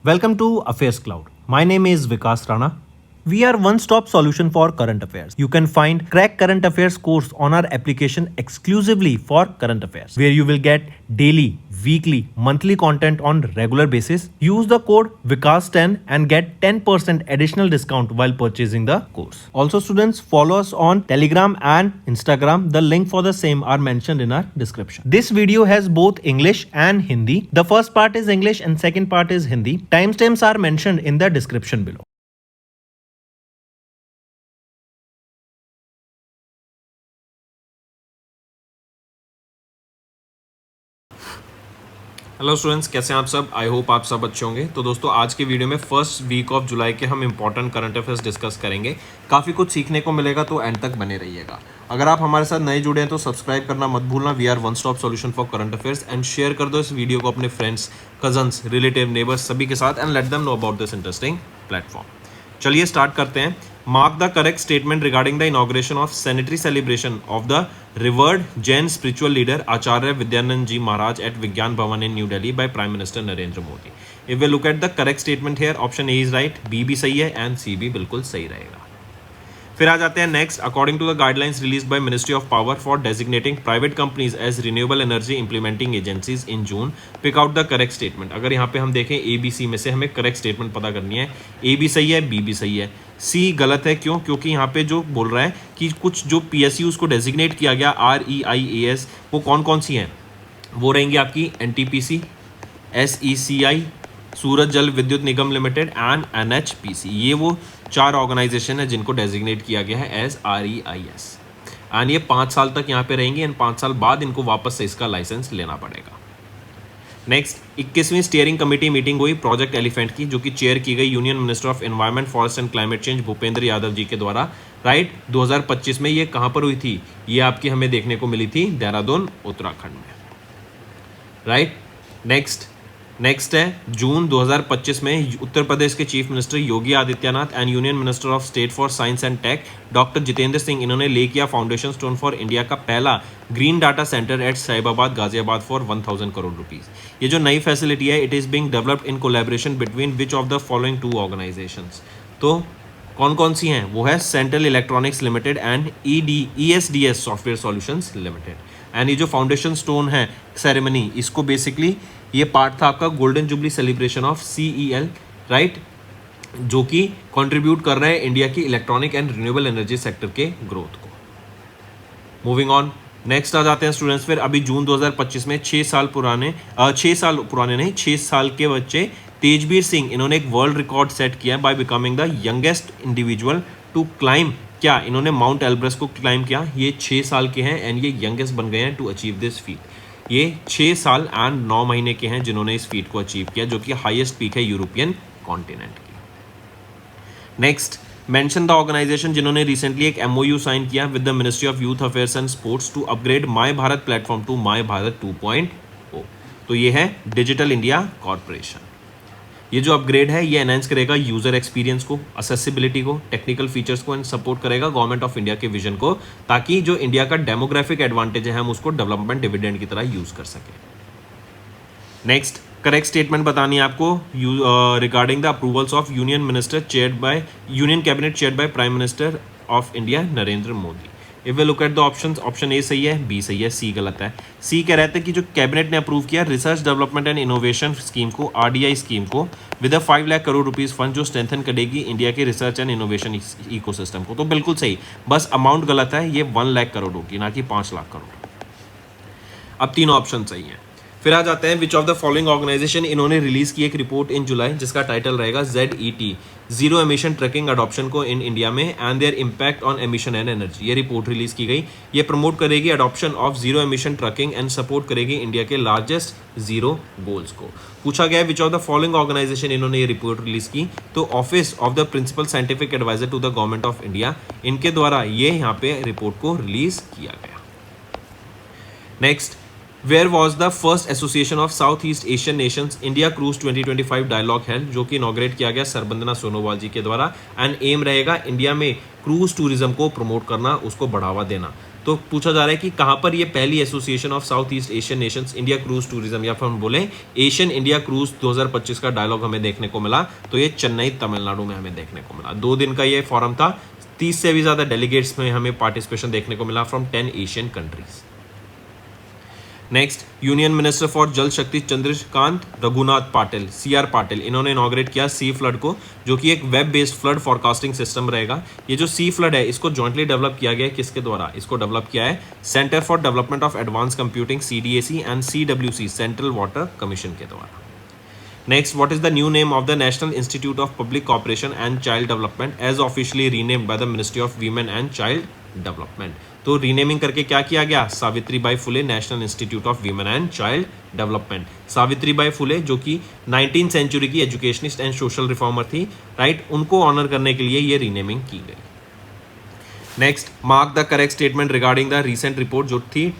Welcome to Affairs Cloud. My name is Vikas Rana. We are one-stop solution for current affairs. You can find Crack Current Affairs course on our application exclusively for current affairs, where you will get daily, weekly, monthly content on regular basis. Use the code Vikas10 and get 10% additional discount while purchasing the course. Also, students, follow us on Telegram and Instagram. The link for the same are mentioned in our description. This video has both English and Hindi. The first part is English and second part is Hindi. Timestamps are mentioned in the description below. Hello students, कैसे हैं आप सब? I hope आप सब अच्छे होंगे। तो दोस्तों, आज के वीडियो में फर्स्ट वीक ऑफ जुलाई के हम इंपॉर्टेंट करंट अफेयर्स डिस्कस करेंगे। काफ़ी कुछ सीखने को मिलेगा, तो एंड तक बने रहिएगा। अगर आप हमारे साथ नए जुड़े हैं तो सब्सक्राइब करना मत भूलना। We are one stop solution for current affairs. And share कर दो इस वीडियो को अपने फ्रेंड्स, कजन्स, रिलेटिव, नेबर्स सभी के साथ and let them know about this interesting platform. चलिए स्टार्ट करते हैं। Mark the correct statement regarding the inauguration of centenary celebration of the revered Jain spiritual leader Acharya Vidyanand Ji Maharaj at Vigyan Bhavan in New Delhi by Prime Minister Narendra Modi. If we look at the correct statement here, option A is right, B भी सही है and C भी बिल्कुल सही रहेगा। फिर आ जाते हैं next. According to the guidelines release by ministry of power for designating private companies as renewable energy implementing agencies in June, pick out the correct statement. अगर यहाँ पे हम देखें ए बी सी में से हमें करेक्ट स्टेटमेंट पता करनी है। ए भी सही है, बी भी सही है, सी गलत है। क्यों? क्योंकि यहाँ पे जो बोल रहा है कि कुछ जो PSUs को डेजिग्नेट किया गया REIAS, वो कौन कौन सी हैं? वो रहेंगी आपकी NTPC, SECI, सूरत जल विद्युत निगम लिमिटेड एंड NHPC। ये वो 4 ऑर्गेनाइजेशन है जिनको डेजिग्नेट किया गया है एज REIS। एंड ये 5 साल तक यहाँ पे रहेंगी एंड 5 साल बाद इनको वापस से इसका लाइसेंस लेना पड़ेगा। नेक्स्ट, 21वीं स्टीयरिंग कमेटी मीटिंग हुई प्रोजेक्ट एलिफेंट की, जो कि चेयर की गई union minister of environment, forest and climate change Bhupender Yadav ji के द्वारा। राइट, 2025 में ये कहाँ पर हुई थी? ये आपकी हमें देखने को मिली थी देहरादून, उत्तराखंड में। राइट, नेक्स्ट है जून 2025 में उत्तर प्रदेश के chief minister Yogi Adityanath and union minister of state for science and tech doctor Jitendra Singh, इन्होंने ले किया फाउंडेशन स्टोन फॉर इंडिया का पहला green data centre at Sahibabad Ghaziabad for 1000 crore rupees. ये जो नई फैसिलिटी है, it is being developed in collaboration between which of the following 2 organisations. तो कौन कौन सी हैं? वो है central electronics limited and ESDS software solutions limited. And ये जो फाउंडेशन स्टोन है सेरेमनी, इसको बेसिकली ये पार्ट था आपका golden jubilee celebration of CEL, right, जो कि कंट्रीब्यूट कर रहे हैं इंडिया की electronic and renewable energy sector के ग्रोथ को। मूविंग ऑन, नेक्स्ट आ जाते हैं स्टूडेंट्स। फिर अभी जून 2025 में 6 साल के बच्चे तेजबीर सिंह, इन्होंने एक वर्ल्ड रिकॉर्ड सेट किया by becoming the youngest individual to climb. क्या इन्होंने माउंट एल्ब्रस को क्लाइम किया? ये 6 साल के हैं एंड ये यंगेस्ट बन गए हैं टू अचीव दिस फीट। ये 6 साल एंड 9 महीने के हैं जिन्होंने इस फीट को अचीव किया, जो कि हाईएस्ट पीक है यूरोपियन कॉन्टिनेंट की। नेक्स्ट, मेंशन द ऑर्गेनाइजेशन जिन्होंने रिसेंटली एक MOU साइन किया with the ministry of youth affairs and sports to upgrade my Bharat platform to my Bharat 2.0। तो ये है डिजिटल इंडिया कॉर्पोरेशन। ये जो अपग्रेड है, ये एनहांस करेगा यूजर एक्सपीरियंस को, असेसिबिलिटी को, टेक्निकल फीचर्स को एंड सपोर्ट करेगा गवर्नमेंट ऑफ इंडिया के विजन को, ताकि जो इंडिया का डेमोग्राफिक एडवांटेज है हम उसको डेवलपमेंट डिविडेंड की तरह यूज कर सकें। नेक्स्ट, करेक्ट स्टेटमेंट बतानी है आपको regarding the approvals of union cabinet chaired by prime minister of India Narendra Modi. If we look at the options, option A सही है, बी सही है, सी गलत है। सी कह रहे थे कि जो कैबिनेट ने अप्रूव किया research development and innovation scheme को, RDI स्कीम को, with 5 lakh crore rupees fund, जो स्ट्रेंथन करेगी इंडिया के रिसर्च एंड इनोवेशन इकोसिस्टम को। तो बिल्कुल सही, बस अमाउंट गलत है, ये 1 लाख करोड़ होगी, ना कि 5 लाख करोड़। अब 3 ऑप्शन सही हैं। फिर आ जाते हैं which of the following organisation, इन्होंने रिलीज की एक रिपोर्ट इन जुलाई जिसका टाइटल रहेगा ZET, zero emission trucking adoption को इन इंडिया में and their impact on emission and energy. ये रिपोर्ट रिलीज की गई। ये प्रमोट करेगी adoption of zero emission trucking and support करेगी इंडिया के लार्जेस्ट जीरो गोल्स को। पूछा गया which of the following organisation, इन्होंने ये रिपोर्ट रिलीज की। तो office of the principal scientific advisor to the government of India, इनके द्वारा ये यहाँ पे रिपोर्ट को रिलीज किया गया। Next, where was the first association of south east Asian nations India cruise 2025 dialogue held, जो कि इनॉग्रेट किया गया सरबंदना सोनोवाल जी के द्वारा। एंड एम रहेगा इंडिया में क्रूज टूरिज्म को प्रमोट करना, उसको बढ़ावा देना। तो पूछा जा रहा है कि कहाँ पर ये पहली association of south east Asian nations India cruise tourism, या फिर हम बोले एशियन इंडिया क्रूज 2025 का डायलॉग हमें देखने को मिला, तो ये चेन्नई तमिलनाडु में हमें देखने को मिला। 2 दिन का ये फोरम था, 30 से भी ज़्यादा डेलीगेट्स में हमें पार्टिसिपेशन देखने को मिला from 10 Asian countries. Next, union minister for जल शक्ति चंद्रकांत रघुनाथ पाटिल, CR पाटिल, इन्होंने इनॉग्रेट किया सी फ्लड को, जो कि एक web based flood forecasting system रहेगा। ये जो सी फ्लड है इसको जॉइंटली डेवलप किया गया है, किसके द्वारा? इसको डेवलप किया है centre for development of advance computing CDAC and CWC central water commission के द्वारा। Next, what is the new name of the National Institute of Public Cooperation and Child Development as officially renamed by the Ministry of Women and Child Development? तो renaming करके क्या किया गया? Savitribai Phule national institute of women and child development. Savitribai Phule जो कि 19th century की educationist and social reformer थी, right, उनको ऑनर करने के लिए ये रीनेमिंग की गई। Next, mark the correct statement regarding the recent report जो थी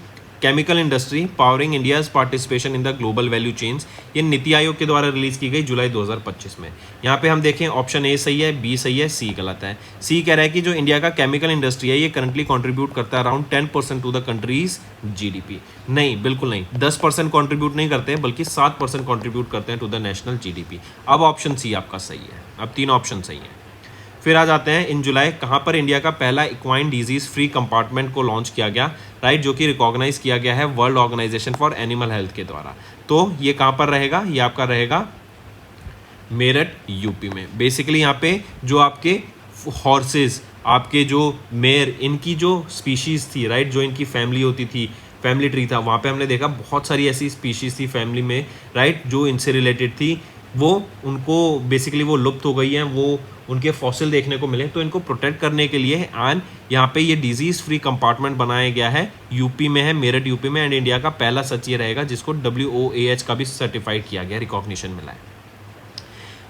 chemical industry powering India's participation in the global value chains, ये नीति आयोग के द्वारा रिलीज की गई जुलाई 2025 में। यहाँ पे हम देखें ऑप्शन ए सही है, बी सही है, सी गलत है। सी कह रहा है कि जो इंडिया का केमिकल इंडस्ट्री है ये करंटली कंट्रीब्यूट करता है around 10% to the country's GDP। नहीं, बिल्कुल नहीं, 10% कंट्रीब्यूट नहीं करते हैं, बल्कि 7% कंट्रीब्यूट करते हैं टू द नेशनल GDP। अब ऑप्शन सी आपका सही है, अब 3 ऑप्शन सही है। फिर आ जाते हैं इन जुलाई कहाँ पर इंडिया का पहला इक्वाइन डिजीज फ्री कंपार्टमेंट को लॉन्च किया गया, राइट, जो कि रिकॉग्नाइज किया गया है world organisation for animal health के द्वारा। तो ये कहाँ पर रहेगा? ये आपका रहेगा मेरठ यूपी में। बेसिकली यहाँ पे जो आपके हॉर्सेस, आपके जो मेयर, इनकी जो स्पीशीज़ थी, राइट, जो इनकी फैमिली होती थी, फैमिली ट्री था, वहाँ पे हमने देखा बहुत सारी ऐसी स्पीशीज़ थी फैमिली में, राइट, जो इनसे रिलेटेड थी, वो उनको बेसिकली वो लुप्त हो गई हैं, वो उनके फॉसिल देखने को मिले। तो इनको प्रोटेक्ट करने के लिए एंड यहाँ पे ये डिजीज़ फ्री कंपार्टमेंट बनाया गया है, यूपी में है, मेरठ यूपी में, एंड इंडिया का पहला सच ये रहेगा जिसको WOAH का भी सर्टिफाइड किया गया, रिकॉग्निशन मिला है।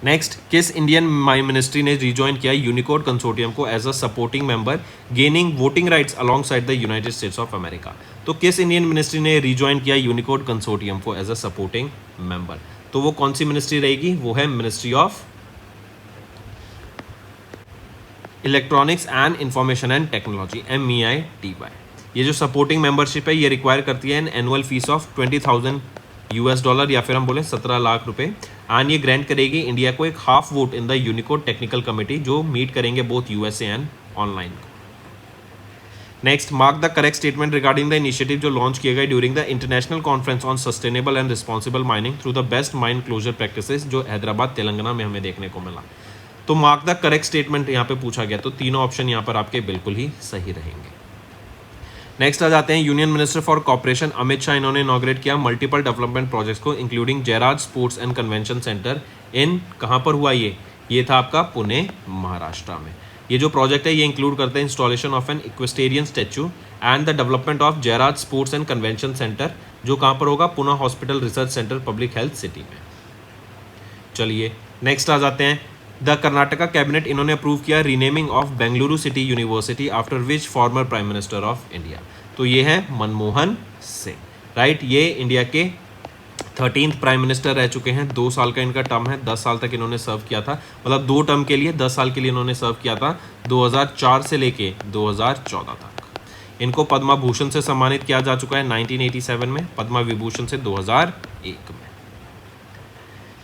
नेक्स्ट, किस इंडियन माइन मिनिस्ट्री ने रिजॉइन किया यूनिकोड कंसोर्टियम को as a supporting member gaining voting rights alongside the United states of America? तो किस इंडियन मिनिस्ट्री ने रिजॉइन किया यूनिकोड कंसोर्टियम को एज अ सपोर्टिंग मेंबर? तो वो कौन सी मिनिस्ट्री रहेगी? वो है ministry of electronics and information and technology, MEITY। ये जो सपोर्टिंग मेंबरशिप है ये रिक्वायर करती है एन एनुअल फीस ऑफ $20,000 या फिर हम बोले 17 लाख रुपए, एंड ये ग्रांट करेगी इंडिया को एक half vote in the Unicode technical committee जो मीट करेंगे both USA and online. Next, mark the correct statement regarding the initiative जो लॉन्च किए गए during the international conference on sustainable and responsible mining through the best mine closure practices जो हैदराबाद तेलंगाना में हमें देखने को मिला। तो मार्क द करेक्ट स्टेटमेंट यहाँ पे पूछा गया, तो तीनों ऑप्शन यहाँ पर आपके बिल्कुल ही सही रहेंगे। नेक्स्ट आ जाते हैं union minister for corporation Amit Shah, इन्होंने इनॉग्रेट किया मल्टीपल डेवलपमेंट प्रोजेक्ट्स को including Jairaj sports and convention centre in, कहाँ पर हुआ ये था आपका पुणे, महाराष्ट्र में। ये जो प्रोजेक्ट है ये इंक्लूड करता है installation of an equestrian statue and the development of Jayraj sports and convention centre जो कहाँ पर होगा? Pune hospital research centre public health city में। चलिए नेक्स्ट आ जाते हैं द कर्नाटका कैबिनेट, इन्होंने अप्रूव किया renaming of Bengaluru city university after which former prime minister of India? तो ये है मनमोहन सिंह, राइट। ये इंडिया के 13th प्राइम मिनिस्टर रह चुके हैं, 2 साल का इनका टर्म है, 10 साल तक इन्होंने सर्व किया था, मतलब 2 टर्म के लिए 10 साल के लिए इन्होंने सर्व किया था 2004 से लेके 2014 तक। इनको पद्मा भूषण से सम्मानित किया जा चुका है 1987 में, पद्मा विभूषण से 2001 में।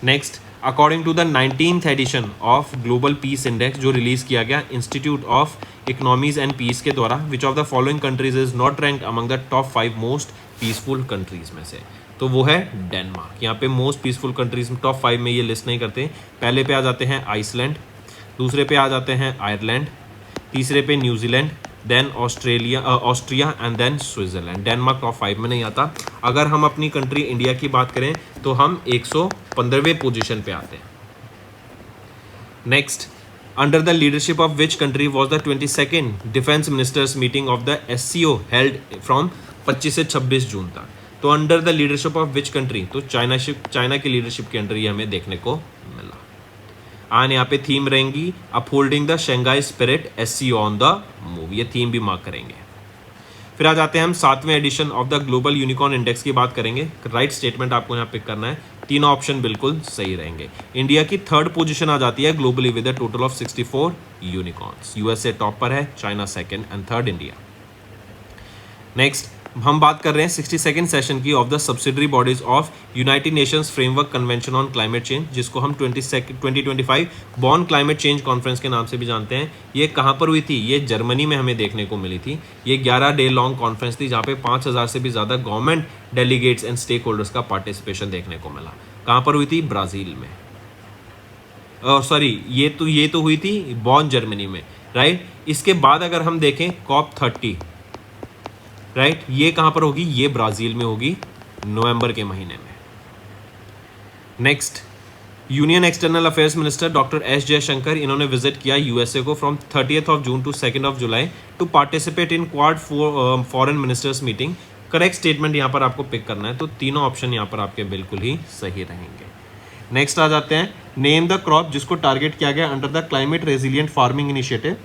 Next, according to the 19th edition of global peace index जो रिलीज किया गया institute of economies and peace के द्वारा, which of the following countries is not ranked among the top 5 most peaceful countries में से? तो वो है डेनमार्क। यहाँ पे मोस्ट पीसफुल कंट्रीज में टॉप 5 में ये लिस्ट नहीं करते। पहले पे आ जाते हैं आइसलैंड, दूसरे पे आ जाते हैं आयरलैंड, तीसरे पे New Zealand, then Austria and then Switzerland. Denmark top 5 में नहीं आता। अगर हम अपनी कंट्री इंडिया की बात करें तो हम 115वें पोजीशन पे आते हैं। Next, under the leadership of which country was the 22nd defence ministers meeting of the SCO held from 25 से 26 जून तक? तो under the leadership of which country? तो चाइना की लीडरशिप के अंडर ये हमें देखने को मिला। एंड यहाँ पे थीम रहेंगी upholding the Shanghai spirit SCO on the move, ये थीम भी मार्क करेंगे। फिर आ जाते हैं हम 7वें edition of the global unicorn index की बात करेंगे। राइट स्टेटमेंट आपको यहाँ पिक करना है, तीनों ऑप्शन बिल्कुल सही रहेंगे। इंडिया की 3rd पोजीशन आ जाती है globally with a total of 64 unicorns. USA top पर है, China 2nd and 3rd India. Next हम बात कर रहे हैं 62nd सेशन की of the subsidiary bodies of United Nations framework convention on climate change, जिसको हम 2025 बॉन क्लाइमेट चेंज कॉन्फ्रेंस के नाम से भी जानते हैं। ये कहाँ पर हुई थी? ये जर्मनी में हमें देखने को मिली थी। ये 11 डे लॉन्ग कॉन्फ्रेंस थी जहाँ पे 5000 से भी ज़्यादा government delegates and stakeholders का पार्टिसिपेशन देखने को मिला। कहाँ पर हुई थी? ब्राज़ील में। सॉरी, ये तो हुई थी बॉन जर्मनी में, राइट। इसके बाद अगर हम देखें COP30, राइट, ये कहां पर होगी? ये ब्राजील में होगी नवंबर के महीने में। Next, union external affairs minister doctor S Jaishankar, इन्होंने विजिट किया यूएसए को from 30th of June to 2nd of July to participate in Quad foreign ministers meeting. Correct statement यहाँ पर आपको पिक करना है, तो तीनों ऑप्शन यहाँ पर आपके बिल्कुल ही सही रहेंगे। नेक्स्ट आ जाते हैं, नेम द क्रॉप जिसको टारगेट किया गया under the climate resilient farming initiative,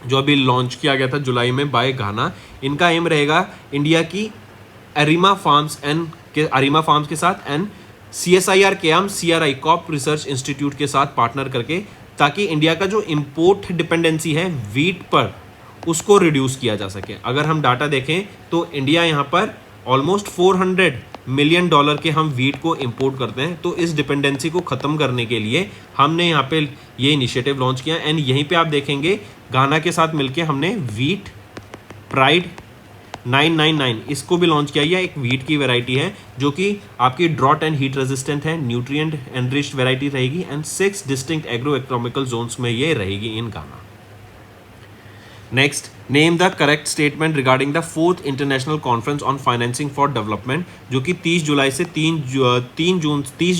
जो अभी लॉन्च किया गया था जुलाई में बाय घाना। इनका एम रहेगा इंडिया की अरिमा फार्म्स के साथ एंड CSIR केआम CRI कॉप रिसर्च इंस्टीट्यूट के साथ पार्टनर करके, ताकि इंडिया का जो इम्पोर्ट डिपेंडेंसी है वीट पर उसको रिड्यूस किया जा सके। अगर हम डाटा देखें तो इंडिया यहाँ पर ऑलमोस्ट $400 मिलियन के हम वीट को इंपोर्ट करते हैं। तो इस डिपेंडेंसी को ख़त्म करने के लिए हमने यहाँ पे ये इनिशिएटिव लॉन्च किया। एंड यहीं पे आप देखेंगे घाना के साथ मिलके हमने वीट प्राइड 999 इसको भी लॉन्च किया। यह एक वीट की वैरायटी है जो कि आपकी ड्रॉट एंड हीट रेजिस्टेंट है, न्यूट्रिएंट एनरिच्ड वैरायटी रहेगी and 6 distinct agro economical zones में ये रहेगी in Ghana. Next, name the correct statement regarding the 4th international conference on financing for development, जो कि 30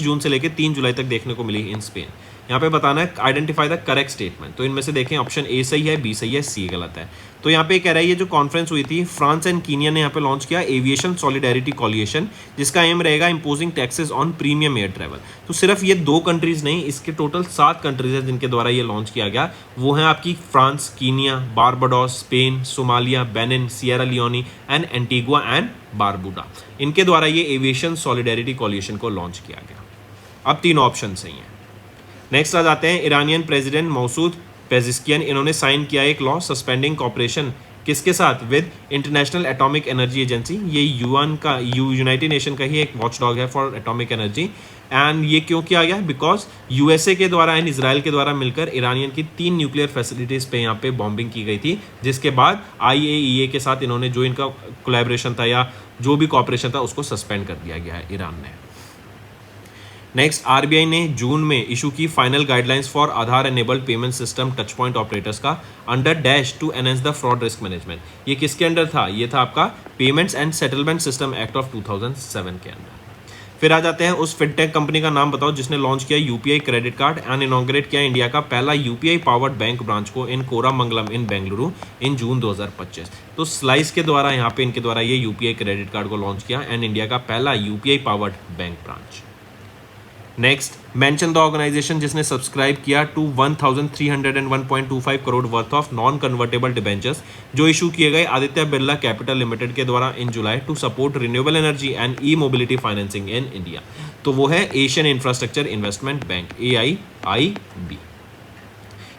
जून से लेकर 3 जुलाई तक देखने को मिली इन स्पेन। यहाँ पे बताना है आइडेंटिफाई द करेक्ट स्टेटमेंट। तो इनमें से देखें, ऑप्शन ए सही है, बी सही है, सी गलत है। तो यहाँ पे कह रहा है ये जो कॉन्फ्रेंस हुई थी फ्रांस एंड कीनिया ने यहाँ पे लॉन्च किया एविएशन सॉलिडेरिटी कॉलिएशन, जिसका एम रहेगा imposing taxes on premium air travel. तो सिर्फ ये 2 कंट्रीज नहीं, इसके टोटल 7 कंट्रीज हैं जिनके द्वारा ये लॉन्च किया गया। वो हैं आपकी France, Kenya, Barbados, Spain, Somalia, Benin, Sierra Leone and Antigua and Barbuda. इनके द्वारा ये एविएशन सॉलिडेरिटी कॉलिएशन को लॉन्च किया गया। अब 3 ऑप्शन सही हैं। नेक्स्ट आ जाते हैं, ईरानियन प्रेसिडेंट मसूद पेजिस्कियन, इन्होंने साइन किया एक लॉ सस्पेंडिंग कॉपरेशन किसके साथ? With international atomic energy agency. ये यूनाइटेड नेशन का ही एक वॉचडॉग है फॉर एटॉमिक एनर्जी। एंड ये क्यों किया गया? बिकॉज यूएसए के द्वारा एंड इसराइल के द्वारा मिलकर ईरानियन की 3 न्यूक्लियर फैसिलिटीज़ पे यहाँ पे बॉम्बिंग की गई थी, जिसके बाद IAEA के साथ इन्होंने जो इनका कोलैबोरेशन था या जो भी कॉपरेशन था उसको सस्पेंड कर दिया गया है ईरान ने। नेक्स्ट, RBI ने जून में इशू की final guidelines for Aadhaar enabled payment system touch point operators का under dash to enhance the fraud risk management. ये किसके अंडर था? ये था आपका payments and settlement system act of 2007 के अंदर। फिर आ जाते हैं, उस फिनटेक कंपनी का नाम बताओ जिसने लॉन्च किया UPI credit card and inaugurate किया इंडिया का पहला UPI पावर्ड बैंक ब्रांच को इन कोरामंगलम इन बेंगलुरु इन जून 2025। तो स्लाइस के द्वारा यहाँ पे इनके द्वारा ये UPI क्रेडिट कार्ड को लॉन्च किया एंड इंडिया का पहला UPI powered bank branch. Next, mention the organisation जिसने सब्सक्राइब किया to 1301.25 crore worth of non convertible debentures जो इशू किए गए आदित्य बिरला कैपिटल लिमिटेड के द्वारा in July to support renewable energy and e mobility financing in India. तो वो है Asian infrastructure investment bank AIIB।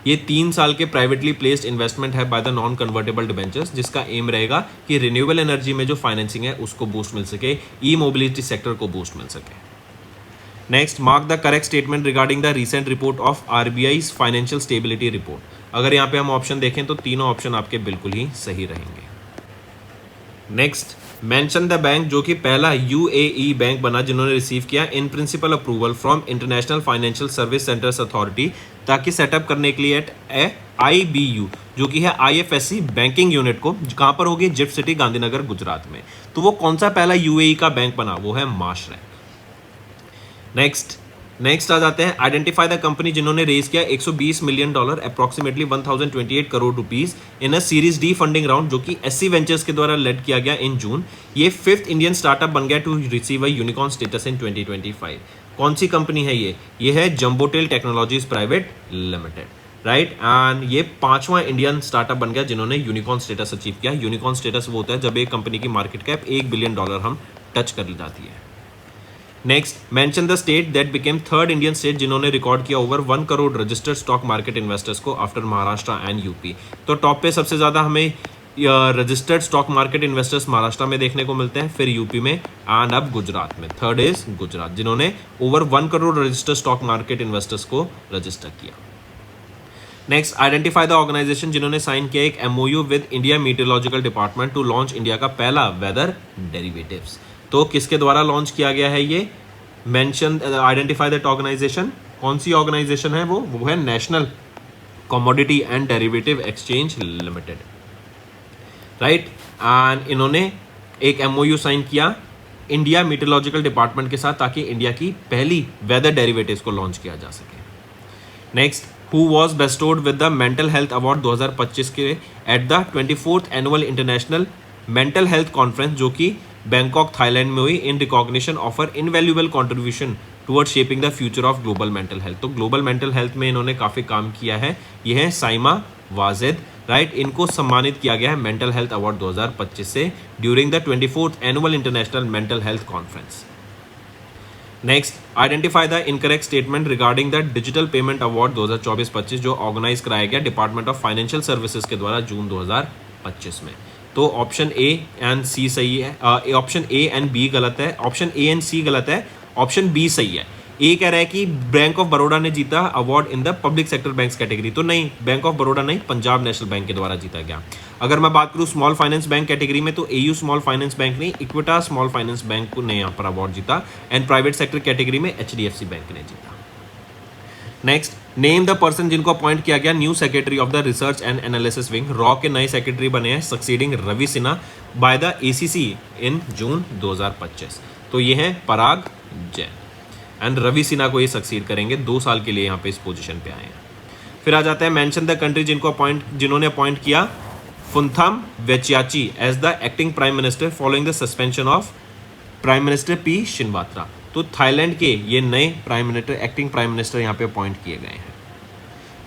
ये 3 साल के प्राइवेटली प्लेस्ड इन्वेस्टमेंट है by the non convertible debentures, जिसका एम रहेगा कि रिन्यूएबल एनर्जी में जो फाइनेंसिंग है उसको बूस्ट मिल सके, ई मोबिलिटी सेक्टर को बूस्ट मिल सके। Next, mark the correct statement regarding the recent report of RBI's financial stability report. अगर यहाँ पे हम ऑप्शन देखें तो तीनों ऑप्शन आपके बिल्कुल ही सही रहेंगे। नेक्स्ट, मेंशन द बैंक जो कि पहला UAE बैंक बना जिन्होंने रिसीव किया in principle approval from international financial service centres authority, ताकि सेटअप करने के लिए IBU जो कि है IFSC बैंकिंग यूनिट को कहाँ पर होगी? जिफ्ट सिटी गांधीनगर गुजरात में। तो वो कौन सा पहला UAE का बैंक बना? वो है माशरे। नेक्स्ट आ जाते हैं, आइडेंटिफाई द कंपनी जिन्होंने रेज किया $120 million approximately 1028 crore rupees in a series D funding round जो कि SC वेंचर्स के द्वारा लेड किया गया इन जून। ये 5th इंडियन स्टार्टअप बन गया to receive a unicorn status in 2025। कौन सी कंपनी है ये है Jumbotail technologies private limited, right. And ये 5वां इंडियन स्टार्टअप बन गया जिन्होंने यूनिकॉर्न स्टेटस अचीव किया। यूनिकॉर्न स्टेटस वो होता है जब एक कंपनी की मार्केट कैप $1 बिलियन हम टच कर जाती है। Next, mention the state that became 3rd Indian state जिन्होंने रिकॉर्ड किया over 1 crore registered stock market investors को आफ्टर महाराष्ट्र एंड यूपी। तो टॉप पे सबसे ज़्यादा हमें registered stock market investors Maharashtra में देखने को मिलते हैं, फिर यूपी में एंड अब गुजरात में। थर्ड इज गुजरात, जिन्होंने over 1 crore registered stock market investors को रजिस्टर किया। नेक्स्ट, आइडेंटिफाई द ऑर्गेनाइजेशन जिन्होंने साइन किया एक MOU with India meteorological department to launch India का पहला वेदर डेरिवेटिव्स। तो किसके द्वारा लॉन्च किया गया है ये? Mention identify that organisation. कौन सी ऑर्गेनाइजेशन है वो है national commodity and derivative exchange limited, right. And इन्होंने एक एमओयू साइन किया इंडिया मीटियोलॉजिकल डिपार्टमेंट के साथ ताकि इंडिया की पहली वेदर डेरिवेटिव्स को लॉन्च किया जा सके। Next, who was bestowed with the mental health award 2025 के at the 24th annual international mental health conference, जो कि बैंकॉक थाईलैंड में हुई, in recognition of her invaluable contribution toward shaping the future of global mental health. तो global mental health में इन्होंने काफ़ी काम किया है। ये है साइमा वाजिद, राइट। इनको सम्मानित किया गया है मेंटल हेल्थ अवार्ड 2025 से during the 24th annual international mental health conference. Next, identify the incorrect statement regarding the digital payment award 2024-25 जो ऑर्गेनाइज कराया गया डिपार्टमेंट ऑफ फाइनेंशियल सर्विसेज के द्वारा जून 2025 में। तो ऑप्शन ए एंड सी सही है, ऑप्शन ए एंड बी गलत है, ऑप्शन ए एंड सी गलत है, ऑप्शन बी सही है। ए कह रहा है कि बैंक ऑफ बड़ौदा ने जीता award in the public sector banks category, तो नहीं, बैंक ऑफ बड़ौदा नहीं, पंजाब नेशनल बैंक के द्वारा जीता गया। अगर मैं बात करूं स्मॉल फाइनेंस बैंक कैटेगरी में, तो एयू स्मॉल फाइनेंस बैंक ने, इक्विटा स्मॉल फाइनेंस बैंक को ने यहाँ पर अवार्ड जीता, एंड प्राइवेट सेक्टर कैटेगरी में एचडीएफसी बैंक ने जीता। नेक्स्ट, नेम द पर्सन जिनको अपॉइंट किया गया new secretary of the research and analysis wing. रॉ के नए सेक्रेटरी बने हैं succeeding Ravi Sinha by the ACC in जून 2025। तो ये हैं पराग जैन एंड रवि सिन्हा को ये सक्सीड करेंगे, 2 साल के लिए यहाँ पे इस पोजीशन पे आए हैं। फिर आ जाता है मेंशन द कंट्री जिन्होंने अपॉइंट किया Phumtham Wechayachai as the acting prime minister following the suspension of prime minister P Shinawatra. तो थाईलैंड के ये नए prime minister, acting prime minister यहाँ पे अपॉइंट किए गए हैं,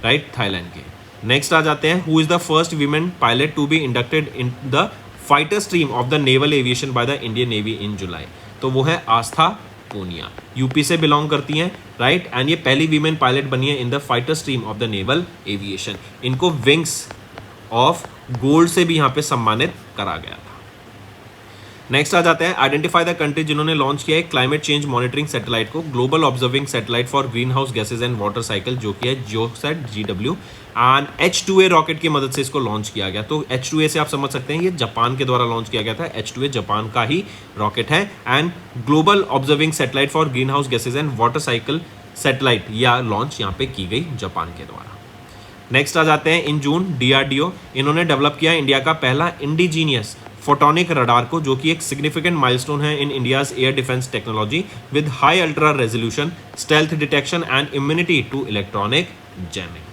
राइट, थाईलैंड के। नेक्स्ट आ जाते हैं, who is the first women pilot to be inducted in the fighter stream of the naval aviation by the Indian navy इन जुलाई। तो वो है आस्था पूनिया, यूपी से बिलोंग करती हैं, राइट, एंड ये पहली वीमेन पायलट बनी है इन the fighter stream of the naval aviation. इनको विंग्स ऑफ गोल्ड से भी यहाँ पे सम्मानित करा गया था। नेक्स्ट आ जाते हैं, आइडेंटिफाई द कंट्री जिन्होंने लॉन्च किया है क्लाइमेट चेंज मॉनिटरिंग सैटेलाइट को, global observing satellite for green house gases and water cycle, जो कि है जियोसैट GW, एंड H2A रॉकेट की मदद से इसको लॉन्च किया गया। तो H2A से आप समझ सकते हैं ये जापान के द्वारा लॉन्च किया गया था, H2A जापान का ही रॉकेट है, and global observing satellite for green house gases and water cycle satellite या लॉन्च यहाँ पे की गई जापान के द्वारा। नेक्स्ट आ जाते हैं, इन जून DRDO इन्होंने डेवलप किया इंडिया का पहला इंडिजीनियस फोटोनिक रडार को, जो कि एक सिग्निफिकेंट माइलस्टोन है in India's air defence technology with high ultra resolution stealth detection and immunity to electronic jamming.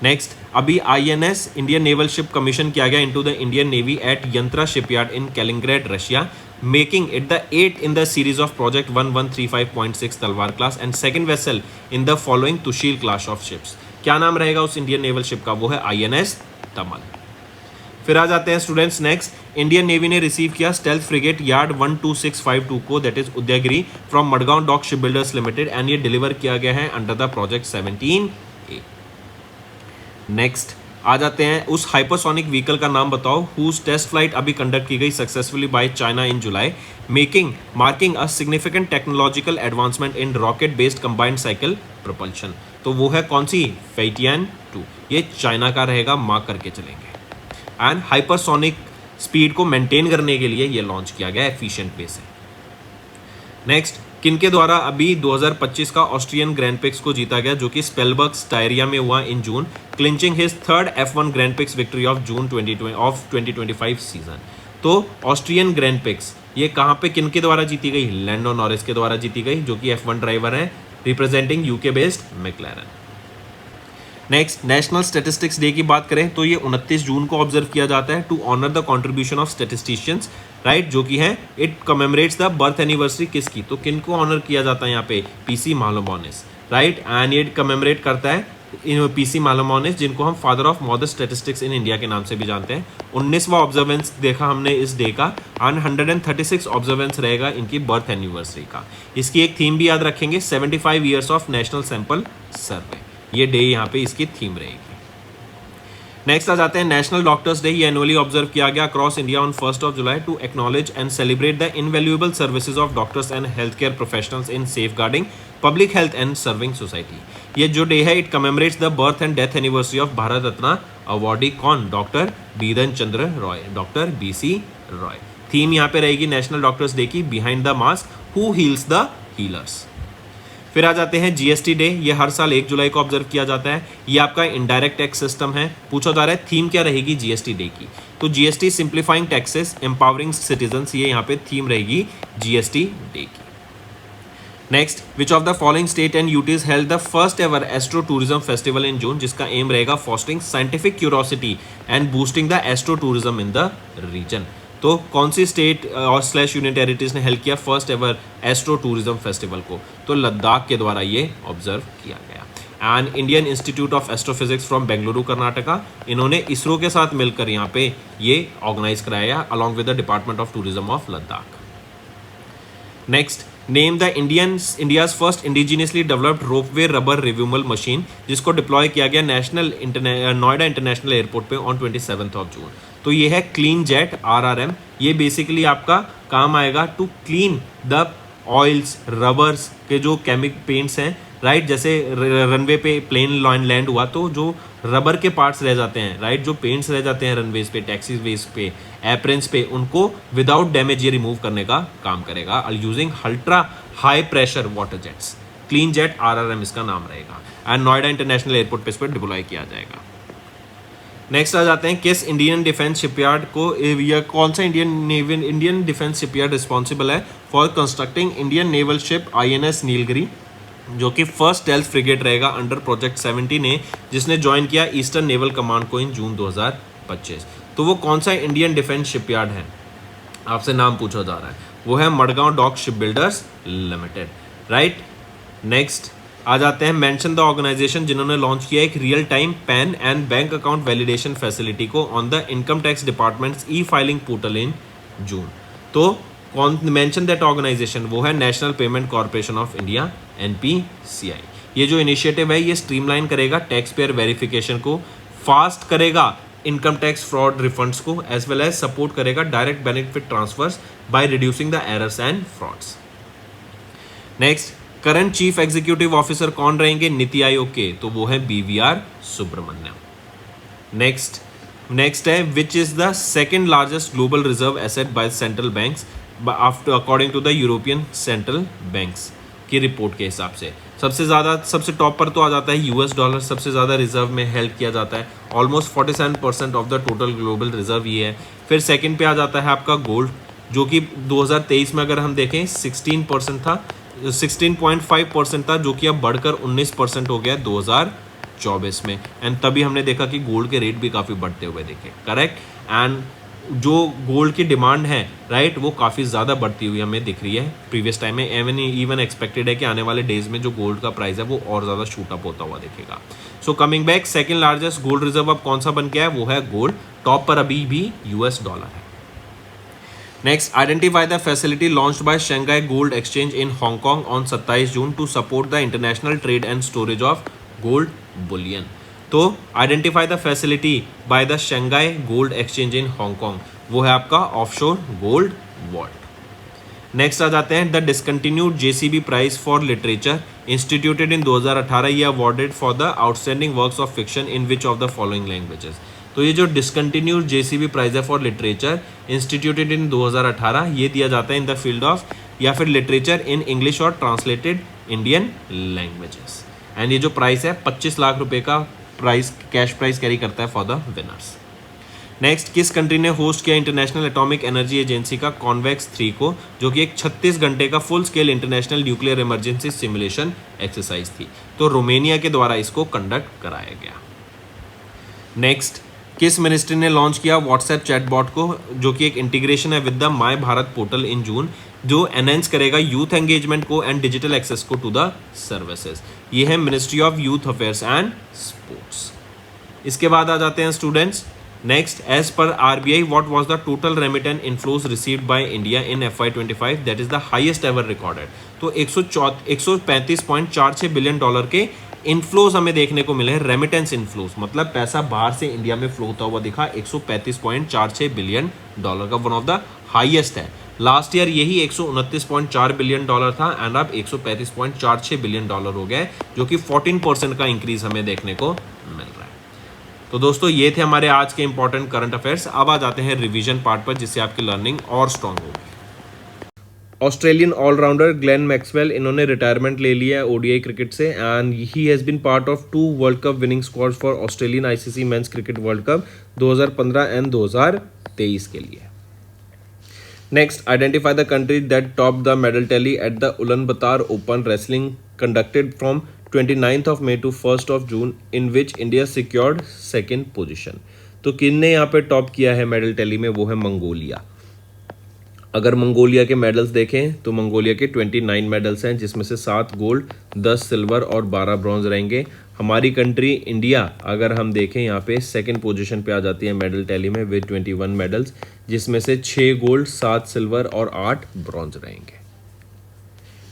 Next, अभी INS Indian naval ship commission किया गया into the Indian navy at Yantar shipyard in Kaliningrad Russia, making it the 8th in the series of project 1135.6 Talwar class and second vessel in the following Tushil class of ships. क्या नाम रहेगा उस Indian naval ship का? वो है INS Tamal. फिर आ जाते हैं स्टूडेंट्स, नेक्स्ट इंडियन नेवी ने रिसीव किया स्टेल्थ फ्रिगेट यार्ड 12652 को, that is Udaygiri, from Madgaon dock ship builders limited, and ये डिलीवर किया गया है under the project 17A। Next आ जाते हैं, उस हाइपरसोनिक व्हीकल का नाम बताओ हुज टेस्ट फ्लाइट अभी कंडक्ट की गई successfully by China in July, marking a significant technological advancement in rocket based combined cycle propulsion. तो वो है कौन सी? फेटियन 2, ये चाइना का रहेगा, मार्क करके चलेंगे। एंड हाइपरसोनिक स्पीड को मेंटेन करने के लिए ये लॉन्च किया गया एफिशिएंट वे से। नेक्स्ट, किनके द्वारा अभी 2025 का ऑस्ट्रियन ग्रैंड प्रिक्स को जीता गया, जो कि स्पेलबर्ग स्टायरिया में हुआ in June, clinching his 3rd F1 grand prix victory of June 2025 season. तो ऑस्ट्रियन ग्रैंड प्रिक्स ये कहाँ पे किनके द्वारा जीती गई? लैंडो नॉरिस के द्वारा जीती गई, जो कि F1 ड्राइवर है, representing UK based मैक्लेरन। Next, national statistics day की बात करें तो ये 29 जून को ऑब्जर्व किया जाता है to honour the contribution of statisticians, right, जो कि है it commemorates the birth anniversary किसकी? तो किनको ऑनर किया जाता है यहाँ पे? PC मालोमोनिस, राइट, एंड ये कमेमोरेट करता है PC मालोमोनिस, जिनको हम father of modern statistics in India के नाम से भी जानते हैं। 19वां ऑब्जर्वेंस देखा हमने इस डे का, एंड 136 ऑब्जर्वेंस रहेगा इनकी बर्थ एनिवर्सरी का। इसकी एक थीम भी याद रखेंगे, 75 years of national sample survey, ये डे यहाँ पे इसकी थीम रहेगी। नेक्स्ट आ जाते हैं नेशनल डॉक्टर्स डे। ये एनुअली ऑब्जर्व किया गया across India on 1 July to acknowledge and celebrate the invaluable services of doctors and health care professionals in safeguarding public health and serving society. ये जो day है it commemorates the birth and death anniversary of Bharat Ratna awardee कौन? Doctor Bidhan Chandra Roy, doctor BC Roy. Theme यहाँ पे रहेगी national doctors day की behind the mask who heels the healers. फिर आ जाते हैं GST डे। ये हर साल 1 जुलाई को ऑब्जर्व किया जाता है। ये आपका इनडायरेक्ट टैक्स सिस्टम है। पूछा जा रहा है थीम क्या रहेगी GST डे की, तो GST simplifying taxes empowering citizens, ये यहाँ पे थीम रहेगी GST डे की। Next, which of the following state and UTs held the first ever astro tourism festival in June, जिसका एम रहेगा fostering scientific curiosity and boosting the astro tourism in the region. तो कौन सी state और / union territories ने help किया first ever astro tourism festival को? तो लद्दाख के द्वारा ये ऑब्जर्व किया गया। And Indian institute of astrophysics from Bengaluru Karnataka, इन्होंने इसरो के साथ मिलकर यहाँ पे ये ऑर्गेनाइज कराया along with the department of tourism of Ladakh. Next, name the India's first indigenously developed ropeway rubber removal machine, जिसको डिप्लॉय किया गया नोएडा इंटरनेशनल एयरपोर्ट पे ऑन 27 जून। तो ये है क्लीन जेट RRM। ये बेसिकली आपका काम आएगा to clean the oils rubbers के जो केमिक पेंट्स हैं, राइट। जैसे रनवे पे प्लेन लैंड हुआ तो जो रबर के पार्ट्स रह जाते हैं, राइट, जो पेंट्स रह जाते हैं रनवेज पे, टैक्सी वेज पे, एप्रेंस पे, उनको विदाउट डैमेज ये रिमूव करने का काम करेगा using ultra high pressure water jets. Clean jet RRM इसका नाम रहेगा एंड नोएडा इंटरनेशनल एयरपोर्ट पे इस पर डिप्लॉय किया जाएगा। नेक्स्ट आ जाते हैं किस इंडियन डिफेंस शिपयार्ड को, या कौन सा इंडियन डिफेंस शिपयार्ड रिस्पॉन्सिबल है for constructing Indian naval ship INS Nilgiri, जो कि फर्स्ट स्टेल्थ फ्रिगेट रहेगा अंडर प्रोजेक्ट 17A, जिसने ज्वाइन किया ईस्टर्न नेवल कमांड को इन जून 2025। तो वो कौन सा इंडियन डिफेंस शिपयार्ड है? आपसे नाम पूछा जा रहा है, वो है Madgaon dock ship builders limited, right. Next आ जाते हैं मेंशन द ऑर्गेनाइजेशन जिन्होंने लॉन्च किया एक real time PAN and bank account validation facility को on the income tax department's e-filing portal in June. तो कौन मेंशन दैट ऑर्गेनाइजेशन? वो है national payment corporation of India NPCI। ये जो इनिशिएटिव है ये स्ट्रीमलाइन करेगा टैक्स पेयर वेरिफिकेशन को, फास्ट करेगा इनकम टैक्स फ्रॉड रिफंड्स को, एज वेल एज सपोर्ट करेगा direct benefit transfers by reducing the errors and frauds. Next, current chief executive officer कौन रहेंगे नीति आयोग के? तो वो है BVR सुब्रमण्यम। नेक्स्ट है which is the second largest global reserve asset by central banks after according to the European central banks की report के हिसाब से। सबसे टॉप पर तो आ जाता है US डॉलर, सबसे ज़्यादा रिजर्व में हेल्ड किया जाता है, almost 47% of the total global reserve ये है। फिर सेकंड पे आ जाता है आपका गोल्ड, जो कि 2023 में अगर हम देखें 16% था, 16.5% था, जो कि अब बढ़कर 19% हो गया 2024 में। एंड तभी हमने देखा कि गोल्ड के रेट भी काफ़ी बढ़ते हुए देखे, करेक्ट। एंड जो गोल्ड की डिमांड है, राइट, वो काफ़ी ज़्यादा बढ़ती हुई हमें दिख रही है प्रीवियस टाइम में। इवन एक्सपेक्टेड है कि आने वाले डेज में जो गोल्ड का प्राइस है वो और ज़्यादा शूट अप होता हुआ दिखेगा। So coming back, second largest gold reserve अब कौन सा बन गया है? वो है गोल्ड। टॉप पर अभी भी US डॉलर है। Next, identify the facility launched by Shanghai gold exchange in Hong Kong on 27 June to support the international trade and storage of gold bullion. तो identify the facility by the Shanghai gold exchange in Hong Kong, वो है आपका offshore gold vault. Next आ जाते हैं the discontinued JCB prize for literature instituted in 2018, ये awarded for the outstanding works of fiction in which of the following languages. तो ये जो डिसकंटिन्यूड JCB प्राइज है फॉर लिटरेचर इंस्टीट्यूटेड इन 2018, ये दिया जाता है इन द फील्ड ऑफ या फिर लिटरेचर इन इंग्लिश और ट्रांसलेटेड इंडियन लैंग्वेजेस। एंड ये जो प्राइस है 25 लाख रुपए का प्राइस, कैश प्राइस कैरी करता है फॉर द विनर्स। नेक्स्ट, किस कंट्री ने होस्ट किया इंटरनेशनल एटॉमिक एनर्जी एजेंसी का कॉन्वेक्स 3 को, जो कि एक 36 घंटे का full scale international nuclear emergency simulation exercise थी। तो रोमेनिया के द्वारा इसको कंडक्ट कराया गया। नेक्स्ट, किस मिनिस्ट्री ने लॉन्च किया व्हाट्सएप चैटबॉट को, जो कि एक इंटीग्रेशन है with the my Bharat portal in June, जो एनहेंस करेगा यूथ एंगेजमेंट को एंड डिजिटल एक्सेस को टू द सर्विसेज। ये है ministry of youth affairs and sports. इसके बाद आ जाते हैं students. Next, as per RBI what was the total remittance inflows received by India in FY25, that is the highest ever recorded. तो 135.46 billion dollar के inflows हमें देखने को मिले, रेमिटेंस इनफ्लोज मतलब पैसा बाहर से इंडिया में फ्लो होता हुआ दिखा 135.46 बिलियन डॉलर का, वन ऑफ द हाईएस्ट है। लास्ट ईयर यही 129.4 बिलियन डॉलर था एंड अब 135.46 बिलियन डॉलर हो गया है, जो कि 14% का इंक्रीज हमें देखने को मिल रहा है। तो दोस्तों ये थे हमारे आज के इंपॉर्टेंट करंट अफेयर्स। अब आ जाते हैं रिवीजन पार्ट पर, जिससे आपकी लर्निंग और स्ट्रांग होगी। ऑस्ट्रेलियन ऑलराउंडर ग्लेन मैक्सवेल, इन्होंने रिटायरमेंट ले लिया है ओडीआई क्रिकेट से and he has been part of 2 world cup winning squads for Australian ICC men's cricket world cup 2015 and 2023 के लिए। Next, identify the country that top the medal tally at the Ulaanbaatar open wrestling conducted from 29th of May to 1st of June in which India secured second position। तो किसने यहाँ पे top किया है medal tally में, वो है Mongolia. अगर मंगोलिया के मेडल्स देखें तो मंगोलिया के 29 मेडल्स हैं, जिसमें से 7 गोल्ड, 10 सिल्वर और 12 ब्रॉन्ज रहेंगे। हमारी कंट्री इंडिया अगर हम देखें यहाँ पे सेकंड पोजीशन पे आ जाती है मेडल टैली में विद 21 मेडल्स, जिसमें से 6 गोल्ड, 7 सिल्वर और 8 ब्रॉन्ज रहेंगे।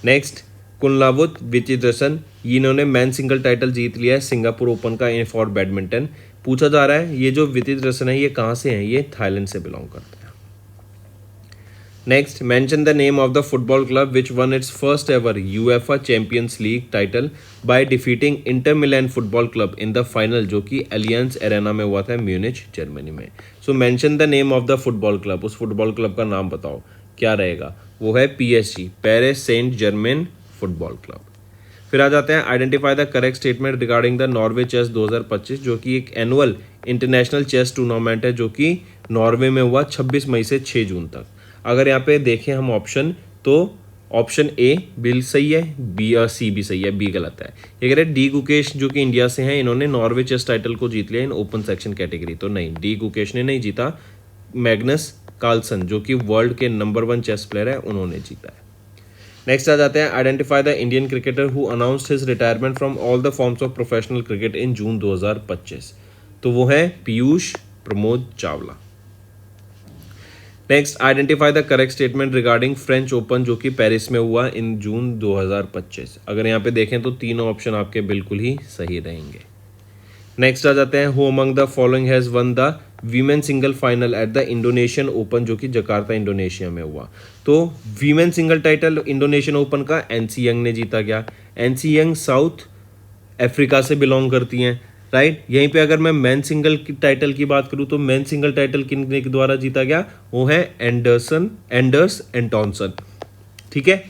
नेक्स्ट, कुनलावुत विचित्रसन, इन्होंने मैन सिंगल टाइटल जीत लिया है सिंगापुर ओपन का फॉर बैडमिंटन। पूछा जा रहा है ये जो विचित्रसन है ये कहाँ से हैं, ये थाईलैंड से बिलोंग करते हैं। Next, mention the name of the football club which one it's first ever UEFA champions league title by defeating Inter Milan football club in the final, जो कि एलियंस एरेना में हुआ था म्यूनिच जर्मनी में। So mention the name of the football club, उस football club का नाम बताओ, क्या रहेगा, वो है PSG, Paris Saint Germain football club. फिर आ जाते हैं identify the correct statement regarding the Norway chess 2025, जो कि एक एनुअल इंटरनेशनल चेस टूर्नामेंट है जो कि नॉर्वे में हुआ 26 मई से 6 जून तक। अगर यहाँ पे देखें हम ऑप्शन, तो ऑप्शन ए बिल सही है, बी और सी भी सही है, बी गलत है। ये कह रहे डी गुकेश जो कि इंडिया से हैं, इन्होंने नॉर्वे चेस टाइटल को जीत लिया इन ओपन सेक्शन कैटेगरी, तो नहीं, डी गुकेश ने नहीं जीता, मैग्नस कार्लसन जो कि वर्ल्ड के नंबर 1 चेस प्लेयर है, उन्होंने जीता है। नेक्स्ट आ जाते हैं identify the Indian cricketer who announced his retirement from all the forms of professional cricket in जून 2025, तो वो है Piyush Pramod Chawla. Next, identify the correct statement regarding French open जो कि पेरिस में हुआ इन जून 2025। अगर यहाँ पे देखें तो तीनों ऑप्शन आपके बिल्कुल ही सही रहेंगे। नेक्स्ट आ जाते हैं who among the following has one the women single final at the Indonesian open, जो कि जकार्ता इंडोनेशिया में हुआ। तो women single title Indonesian open का एनसी यंग ने जीता गया। एनसी यंग साउथ अफ्रीका से बिलोंग करती हैं, राइट। यहीं पे अगर मैं मैन सिंगल की टाइटल की बात करूं तो मैन सिंगल टाइटल किन के द्वारा जीता गया, वो है एंडर्स एंटोनसन, ठीक है।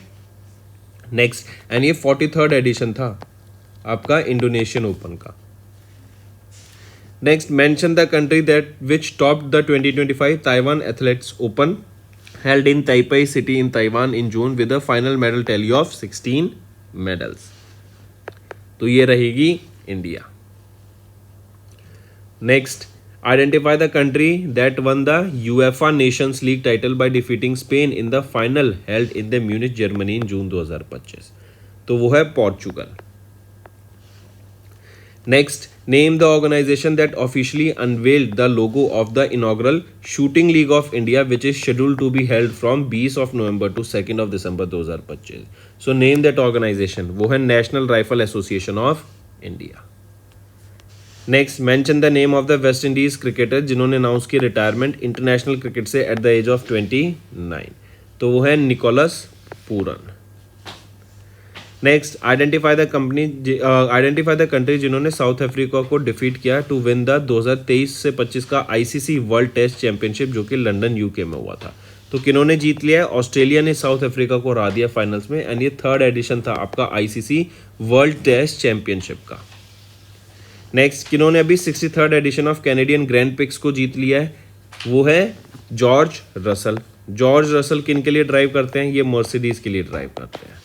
नेक्स्ट, एंड ये 43rd एडिशन था आपका इंडोनेशियन ओपन का। Next, mention the country that which topped the 2025 Taiwan athletics open held in Taipei city in Taiwan in June with a final medal tally of 16 medals, तो ये रहेगी India. Next, identify the country that won the UEFA Nations League title by defeating Spain in the final held in the Munich, Germany in June 2025, तो वो है Portugal. Next, name the organization that officially unveiled the logo of the inaugural Shooting League of India, which is scheduled to be held from 20 of November to 2nd of December 2025. So name that organization, वो है national rifle association of India. Next, mention the name of the West Indies cricketer जिन्होंने announce की retirement international cricket से at the age of 29, तो वो है Nicholas Pooran. Next, identify the country जिन्होंने South Africa को डिफीट किया to win the 2023 से 25 का आईसीसी वर्ल्ड टेस्ट चैंपियनशिप, जो कि लंदन यूके में हुआ था। तो किन्होंने जीत लिया है, ऑस्ट्रेलिया ने साउथ अफ्रीका को हरा दिया फाइनल्स में, एंड ये 3rd एडिशन था आपका आईसीसी वर्ल्ड टेस्ट चैंपियनशिप का। नेक्स्ट, किन्होंने अभी 63rd edition of Canadian grand prix को जीत लिया है, वो है जॉर्ज रसल। जॉर्ज रसल किन के लिए ड्राइव करते हैं, ये मर्सिडीज के लिए ड्राइव करते हैं।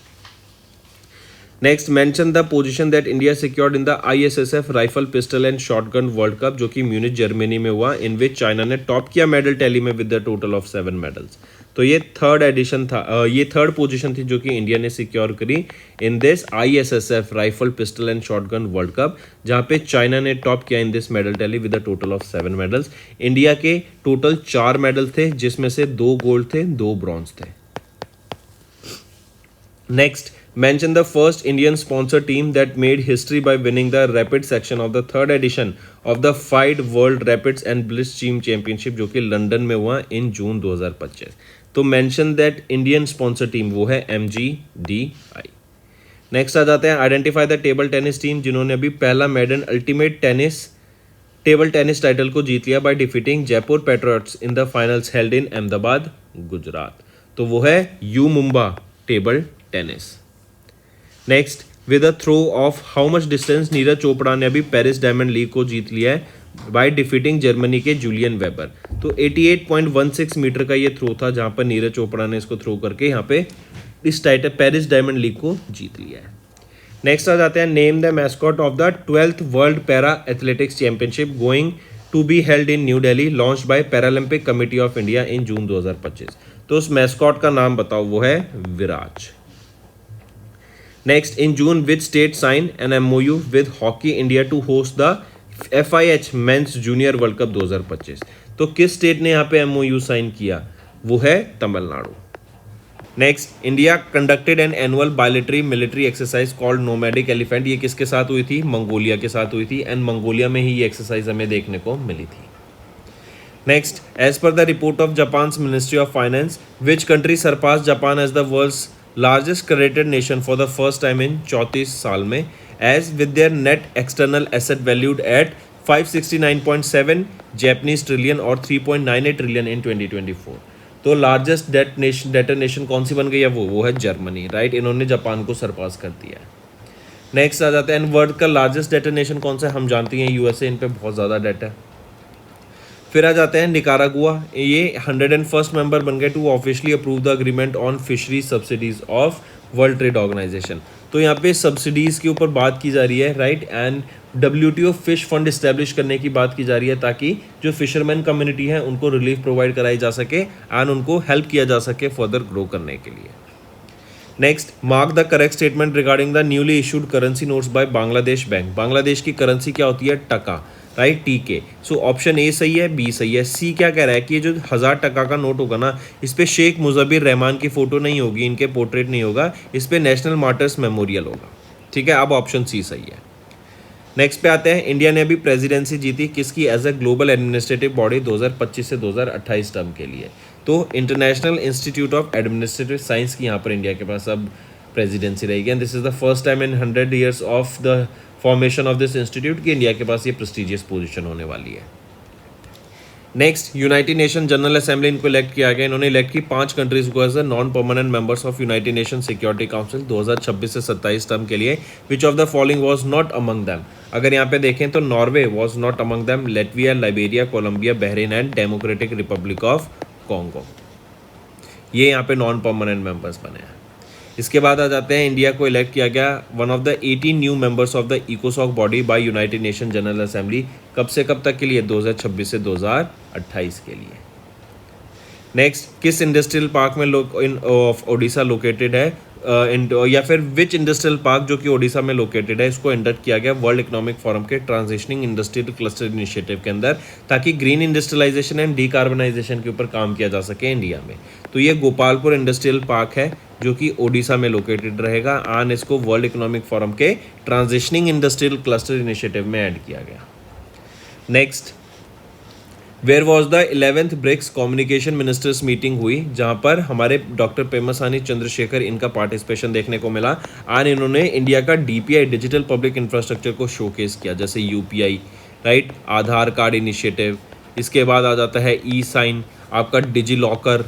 Next, mention the position that India secured in the ISSF rifle pistol and shotgun world cup, जो कि म्यूनिच जर्मनी में हुआ, इन विच चाइना ने टॉप किया मेडल टैली में with the total of 7 medals. तो ये 3rd एडिशन था, ये 3rd पोजीशन थी जो कि इंडिया ने सिक्योर करी in this ISSF rifle pistol and shotgun world cup, जहाँ पे चाइना ने टॉप किया in this medal tally with the total of 7 medals. India के टोटल 4 मेडल थे, जिसमें से 2 गोल्ड थे, 2 ब्रॉन्ज थे। Next, Mention the first Indian sponsor team that made history by winning the rapid section of the third edition of the FIDE World Rapids and Blitz Team Championship जो कि London में हुआ in जून 2025। तो mention that Indian sponsor team वो है MGDI। Next आ जाते हैं identify the table tennis team जिन्होंने अभी पहला maiden ultimate tennis table tennis title को जीत लिया by defeating Jaipur patriots in the finals held in Ahmedabad Gujarat. तो वो है U Mumba table tennis. Next with a throw of how much distance Neeraj Chopra ने अभी पेरिस डायमंड लीग को जीत लिया है बाय डिफीटिंग जर्मनी के जूलियन वेबर। तो 88.16 मीटर का ये थ्रो था जहां पर नीरज चोपड़ा ने इसको थ्रो करके यहाँ पे इस टाइटल पेरिस डायमंड लीग को जीत लिया है। नेक्स्ट आ जाते हैं name the mascot of the 12th world para athletics championship going to be held in new Delhi launched by paralympic committee of India in जून 2025। तो उस मैस्कॉट का नाम बताओ, वो है विराज। Next, in June, which state signed an MOU with Hockey India to host the FIH Men's Junior World Cup 2025? तो किस state ने यहाँ पे MOU साइन किया? वो है Tamil Nadu. Next, India conducted an annual bilateral military exercise called nomadic elephant. ये किसके साथ हुई थी? मंगोलिया के साथ हुई थी एंड मंगोलिया में ही ये एक्सरसाइज हमें देखने को मिली थी। Next, as per the report of Japan ministry of finance which country surpass Japan as the world's largest credited nation for the first time in 34 साल में as with their net external asset valued at 569.7 Japanese trillion और 3.98 trillion इन 2024। तो largest debtor nation कौन सी बन गई है? वो है जर्मनी, राइट। इन्होंने जापान को सरपास कर दिया है। नेक्स्ट आ जाता है एंड वर्ल्ड का लार्जेस्ट डेटर नेशन कौन सा है? हम जानते हैं यूएसए, इन पे बहुत ज़्यादा डेट है। फिर आ जाते हैं निकारागुआ, ये 101st मेंबर बन गए to officially approve the agreement on fishery subsidies of world trade organisation. तो यहाँ पे सब्सिडीज़ के ऊपर बात की जा रही है, right, and WTO fish fund establish करने की बात की जा रही है ताकि जो फिशरमैन कम्युनिटी है उनको रिलीफ प्रोवाइड कराई जा सके एंड उनको हेल्प किया जा सके फर्दर ग्रो करने के लिए। Next, mark the correct statement regarding the newly issued currency notes by Bangladesh bank. Bangladesh की करेंसी क्या होती है? Taka, right, TK। So option A सही है, बी सही है। सी क्या कह रहा है कि ये जो 1000 टका का नोट होगा ना, इस पे शेख मुजबिर रहमान की फोटो नहीं होगी, इनके पोर्ट्रेट नहीं होगा, इस पे नेशनल मार्टर्स मेमोरियल होगा। ठीक है, अब ऑप्शन सी सही है। नेक्स्ट पे आते हैं, इंडिया ने अभी प्रेसिडेंसी जीती किसकी? As a global administrative body 2025 से 2028 टर्म के लिए। तो international institute of administrative science की यहाँ पर इंडिया के पास अब प्रेसिडेंसी रहेगी and this is the first time in 100 years of the formation of this institute कि इंडिया के पास ये प्रेस्टिजियस पोजीशन होने वाली है। Next, united nation general assembly इनको इलेक्ट किया गया। इन्होंने इलेक्ट की 5 कंट्रीज को as a non permanent members of united nation security council 2026 से 27 टर्म के लिए। Which of the following was not among them? अगर यहाँ पे देखें तो Norway was not among them, Latvia, Liberia, Colombia, Bahrain and democratic republic of Congo, ये यहाँ पे नॉन परमानेंट मेंबर्स बने हैं। इसके बाद आ जाते हैं, इंडिया को इलेक्ट किया गया one of the 18 new members of the इकोसॉक body by United nation general assembly. कब से कब तक के लिए? 2026 से 2028 के लिए। नेक्स्ट, किस इंडस्ट्रियल पार्क में ओडिशा लोकेटेड है या फिर विच इंडस्ट्रियल पार्क जो कि ओडिशा में लोकेटेड है, इसको एंटर किया गया वर्ल्ड इकोनॉमिक फोरम के ट्रांजिशनिंग इंडस्ट्रियल क्लस्टर इनिशिएटिव के अंदर ताकि ग्रीन इंडस्ट्रियलाइजेशन एंड डीकार्बनाइजेशन के ऊपर काम किया जा सके इंडिया में। तो ये गोपालपुर इंडस्ट्रियल पार्क है जो कि ओडिशा में लोकेटेड रहेगा एंड इसको वर्ल्ड इकोनॉमिक फोरम के ट्रांजिशनिंग इंडस्ट्रियल क्लस्टर इनिशिएटिव में ऐड किया गया। Next, where was the 11th BRICS communication ministers meeting हुई जहां पर हमारे डॉक्टर पेमासानी चंद्रशेखर इनका पार्टिसिपेशन देखने को मिला एंड इन्होंने इंडिया का DPI डिजिटल पब्लिक इंफ्रास्ट्रक्चर को शोकेस किया, जैसे UPI, राइट, आधार कार्ड इनिशिएटिव। इसके बाद आ जाता है E-साइन, आपका डिजी लॉकर,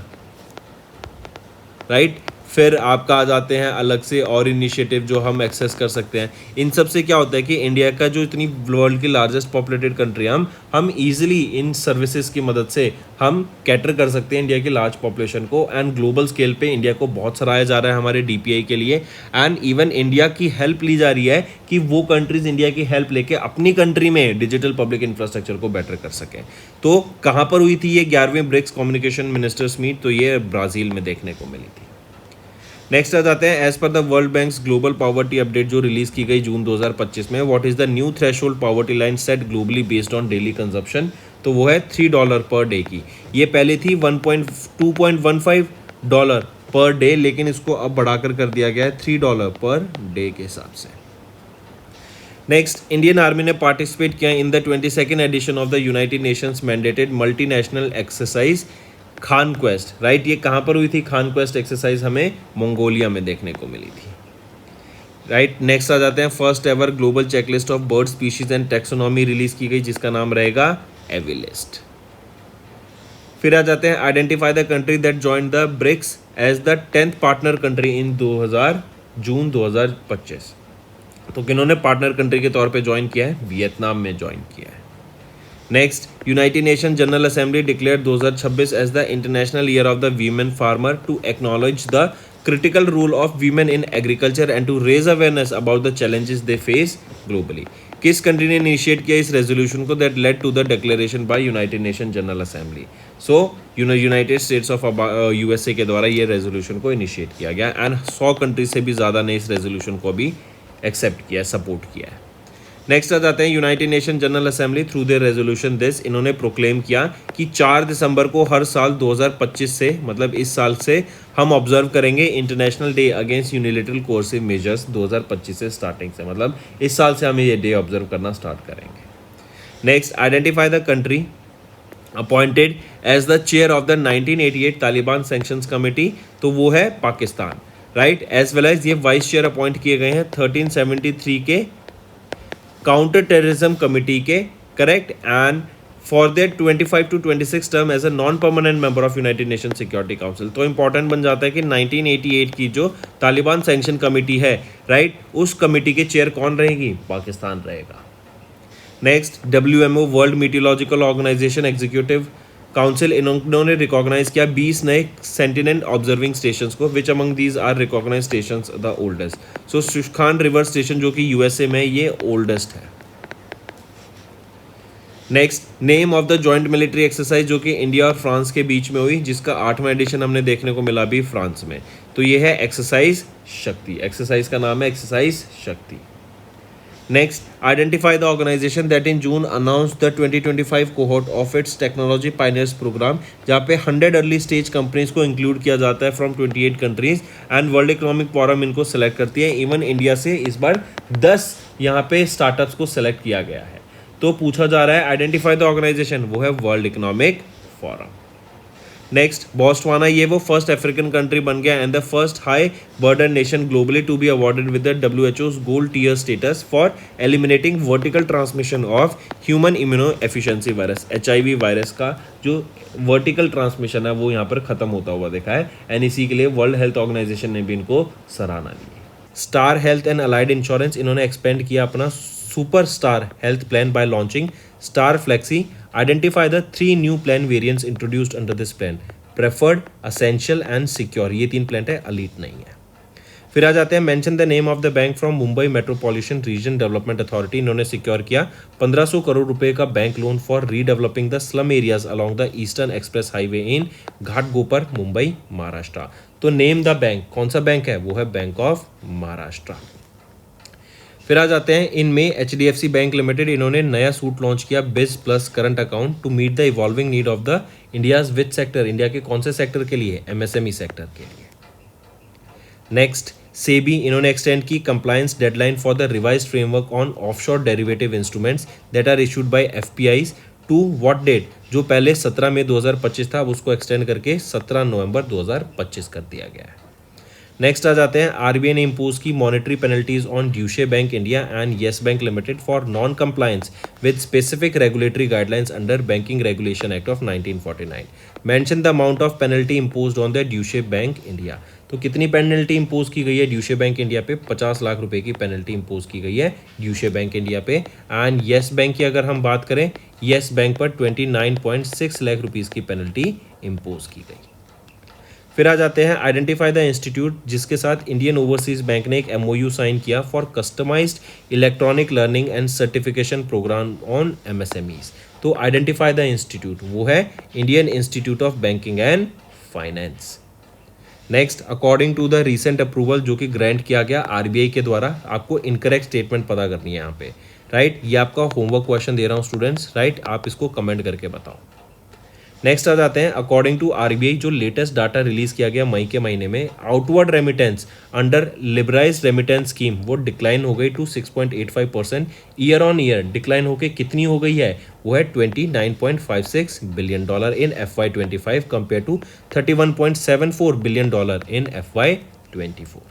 राइट। फिर आपका आ जाते हैं अलग से और इनिशिएटिव जो हम एक्सेस कर सकते हैं। इन सब से क्या होता है कि इंडिया का जो इतनी वर्ल्ड की लार्जेस्ट पॉपुलेटेड कंट्री है, हम ईजिली इन सर्विसेज की मदद से हम कैटर कर सकते हैं इंडिया की लार्ज पॉपुलेशन को एंड ग्लोबल स्केल पे इंडिया को बहुत सराहा जा रहा है हमारे DPI के लिए एंड इवन इंडिया की हेल्प ली जा रही है कि वो कंट्रीज इंडिया की हेल्प लेके अपनी कंट्री में डिजिटल पब्लिक इंफ्रास्ट्रक्चर को बेटर कर सकें। तो कहाँ पर हुई थी ये 11वीं ब्रिक्स कम्युनिकेशन मिनिस्टर्स मीट? तो ये ब्राज़ील में देखने को मिली थी। नेक्स्ट आ जाते हैं, as per the world bank's global poverty update जो रिलीज की गई जून 2025 में, what is the new threshold poverty line set globally based on daily consumption? तो वो है $3 पर डे की। ये पहले थी $2.15 पर डे, लेकिन इसको अब बढ़ाकर कर दिया गया है $3 पर डे के हिसाब से। नेक्स्ट, इंडियन आर्मी ने पार्टिसिपेट किया in the 22nd edition of the united nations mandated multinational exercise Khan Quest. Right, ये कहाँ पर हुई थी? खान क्वेस्ट एक्सरसाइज हमें मंगोलिया में देखने को मिली थी। राइट, नेक्स्ट आ जाते हैं, first ever global checklist of bird species and taxonomy release की गई, जिसका नाम रहेगा एविलिस्ट। फिर आ जाते हैं, identify the country that joined the BRICS as the 10th partner country in जून 2025। तो किन्होंने पार्टनर कंट्री के तौर पे ज्वाइन किया है? वियतनाम में ज्वाइन किया है। Next, united nation general assembly declare 2026 as the international year of the women farmer to acknowledge the critical role of women in agriculture and to raise awareness about the challenges they face globally। किस country ने initiate किया इस resolution को? That led to the declaration by United nation general assembly. So united states of USA के द्वारा ये resolution को initiate किया गया एंड 100 कंट्री से भी ज़्यादा ने इस रेजोल्यूशन को भी एक्सेप्ट किया, सपोर्ट किया है। नेक्स्ट आ जाते हैं, United nation general assembly through their resolution this, इन्होंने प्रोक्लेम किया कि 4 दिसंबर को हर साल 2025 से, मतलब इस साल से हम ऑब्जर्व करेंगे international day against unilateral coercive measures 2025 से स्टार्टिंग से, मतलब इस साल से हम ये डे ऑब्जर्व करना स्टार्ट करेंगे। Next, identify the country appointed as the chair of the 1988 Taliban sanctions committee, तो वो है Pakistan. Right, as well as ये वाइस चेयर अपॉइंट किए गए हैं 1373 के काउंटर टेररिज्म कमिटी के, correct, and for their 25 to 26 term as a non permanent member of united nation security council. तो इंपॉर्टेंट बन जाता है कि 1988 की जो तालिबान सैंक्शन कमेटी है, राइट, उस कमेटी के चेयर कौन रहेगी? पाकिस्तान रहेगा। Next, WMO world meteorological organisation executive council, इन्होंने रिकॉग्नाइज किया 20 नए सेंटिनेंट ऑब्जर्विंग स्टेशंस को, which among these are recognise stations the oldest. So शुष्कान रिवर स्टेशन जो कि यूएसए में, ये ओल्डेस्ट है। Next, name of the joint military exercise जो कि इंडिया और फ्रांस के बीच में हुई, जिसका 8वां एडिशन हमने देखने को मिला भी फ्रांस में, तो ये है एक्सरसाइज शक्ति। एक्सरसाइज का नाम है exercise Shakti. Next, identify the organisation that in June announce the 2025 cohort of its technology pioneers programme, जहाँ पे 100 अर्ली स्टेज कंपनीज को इंक्लूड किया जाता है from 28 countries and world economic forum इनको सेलेक्ट करती है। इवन इंडिया से इस बार 10 यहाँ पे स्टार्टअप्स को सेलेक्ट किया गया है। तो पूछा जा रहा है आइडेंटिफाई द ऑर्गेनाइजेशन, वो है world economic forum. Next, Botswana, ये वो फर्स्ट अफ्रीकन कंट्री बन गया and the first high burden nation globally to be awarded with the WHO's gold tier status for eliminating vertical transmission of human immuno efficiency virus. HIV virus का जो vertical transmission है वो यहाँ पर खत्म होता हुआ देखा है एंड इसी के लिए वर्ल्ड हेल्थ ऑर्गेनाइजेशन ने भी इनको सराहना दी है। Star health and allied insurance, इन्होंने एक्सपेंड किया अपना super star health plan bye launching star flexi. Identify the 3 new plan variants introduced under this plan, preferred, essential and secure. ये 3 प्लान है, अलीट नहीं है। फिर आ जाते हैं, mention the name of the bank from Mumbai metropolitan region development authority, इन्होंने secure किया 1500 करोड़ रुपए का bank loan for redeveloping the slum areas along the eastern express highway in Ghatkopar, Mumbai, Maharashtra. तो नेम द बैंक, कौन सा बैंक है? वो है बैंक ऑफ महाराष्ट्र। फिर आ जाते हैं, इनमें HDFC बैंक लिमिटेड, इन्होंने नया सूट लॉन्च किया biz plus current account to meet the evolving need of the India's which sector, India के कौन से सेक्टर के लिए? MSME सेक्टर के लिए। नेक्स्ट, सेबी, इन्होंने एक्सटेंड की compliance deadline for the revised framework on offshore derivative instruments that are issued by FPIs to what date, जो पहले 17 मई 2025 था, अब उसको एक्सटेंड करके 17 नवंबर 2025 कर दिया गया है। नेक्स्ट आ जाते हैं, RBI ने इम्पोज की monetary penalties on Deutsche Bank India and Yes Bank Limited for non compliance with specific regulatory guidelines under banking regulation act of 1949। Mention the amount of penalty imposed on the Deutsche Bank India. तो कितनी penalty impose की गई है Deutsche Bank India पे? 50 लाख रुपए की penalty impose की गई है ड्यूशे बैंक इंडिया पे। एंड येस बैंक की अगर हम बात करें, येस बैंक पर 29.6 लाख रुपीज़ की पेनल्टी इम्पोज की गई। फिर आ जाते हैं, आइडेंटिफाई द इंस्टीट्यूट जिसके साथ इंडियन ओवरसीज बैंक ने एक MOU साइन किया for customised electronic learning and certification programme on MSMEs। तो आइडेंटिफाई द इंस्टीट्यूट, वो है Indian institute of banking and finance. Next, according to the recent approval जो कि ग्रांट किया गया RBI के द्वारा, आपको इनकरेक्ट स्टेटमेंट पता करनी है यहाँ पे, राइट। ये आपका होमवर्क क्वेश्चन दे रहा हूँ स्टूडेंट्स, राइट, आप इसको कमेंट करके बताओ। नेक्स्ट आ जाते हैं, अकॉर्डिंग टू आरबीआई जो लेटेस्ट डाटा रिलीज किया गया मई के महीने में, outward remittance under liberalised remittance scheme वो डिक्लाइन हो गई to 6.85%, year on year decline होकर कितनी हो गई है, वो है $29.56 billion in FY25 compare to $31.74 billion in FY24।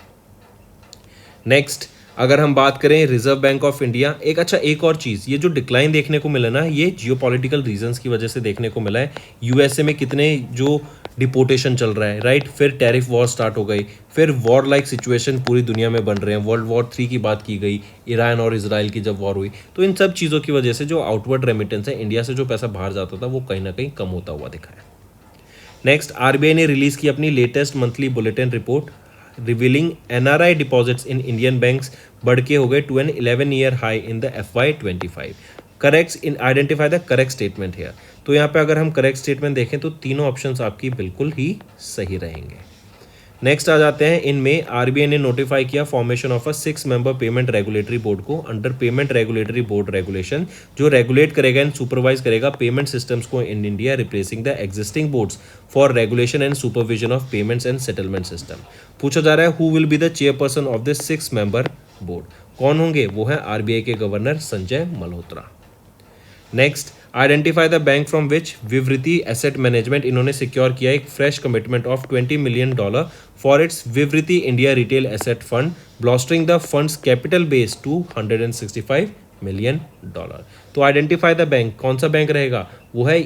Next अगर हम बात करें रिजर्व बैंक ऑफ इंडिया, एक और चीज़, ये जो डिक्लाइन देखने को मिला ना, ये जियोपॉलिटिकल रीजंस की वजह से देखने को मिला है। यूएसए में कितने जो डिपोटेशन चल रहा है, राइट, फिर टैरिफ वॉर स्टार्ट हो गई, फिर वॉर लाइक सिचुएशन पूरी दुनिया में बन रहे हैं, वर्ल्ड वॉर 3 की बात की गई, ईरान और इसराइल की जब वॉर हुई, तो इन सब चीज़ों की वजह से जो आउटवर्ड रेमिटेंस है, इंडिया से जो पैसा बाहर जाता था वो कहीं ना कहीं कम होता हुआ दिखा है। नेक्स्ट आरबीआई ने रिलीज की अपनी latest monthly bulletin report revealing NRI deposits in Indian banks बढ़ के हो गए to an 11-year high in the FY25। Correct in identify the correct statement here. तो यहाँ पे अगर हम करेक्ट स्टेटमेंट देखें तो तीनों ऑप्शंस आपकी बिल्कुल ही सही रहेंगे। नेक्स्ट आ जाते हैं, इनमें आरबीआई ने नोटिफाई किया formation of a 6-member payment regulatory board को under payment regulatory board regulation, जो रेगुलेट करेगा एंड सुपरवाइज करेगा पेमेंट सिस्टम्स को in India, replacing the existing boards for regulation and supervision of payments and settlement system. पूछा जा रहा है who will be the chairperson of this 6-member board, कौन होंगे, वो है आरबीआई के governor Sanjay Malhotra. Next identify the bank from which विवृति asset management इन्होंने सिक्योर किया एक fresh commitment of $20 million for its Vivriti India retail asset fund, bolstering the fund's capital base to $165 million। तो identify the bank, कौन सा bank रहेगा, वो है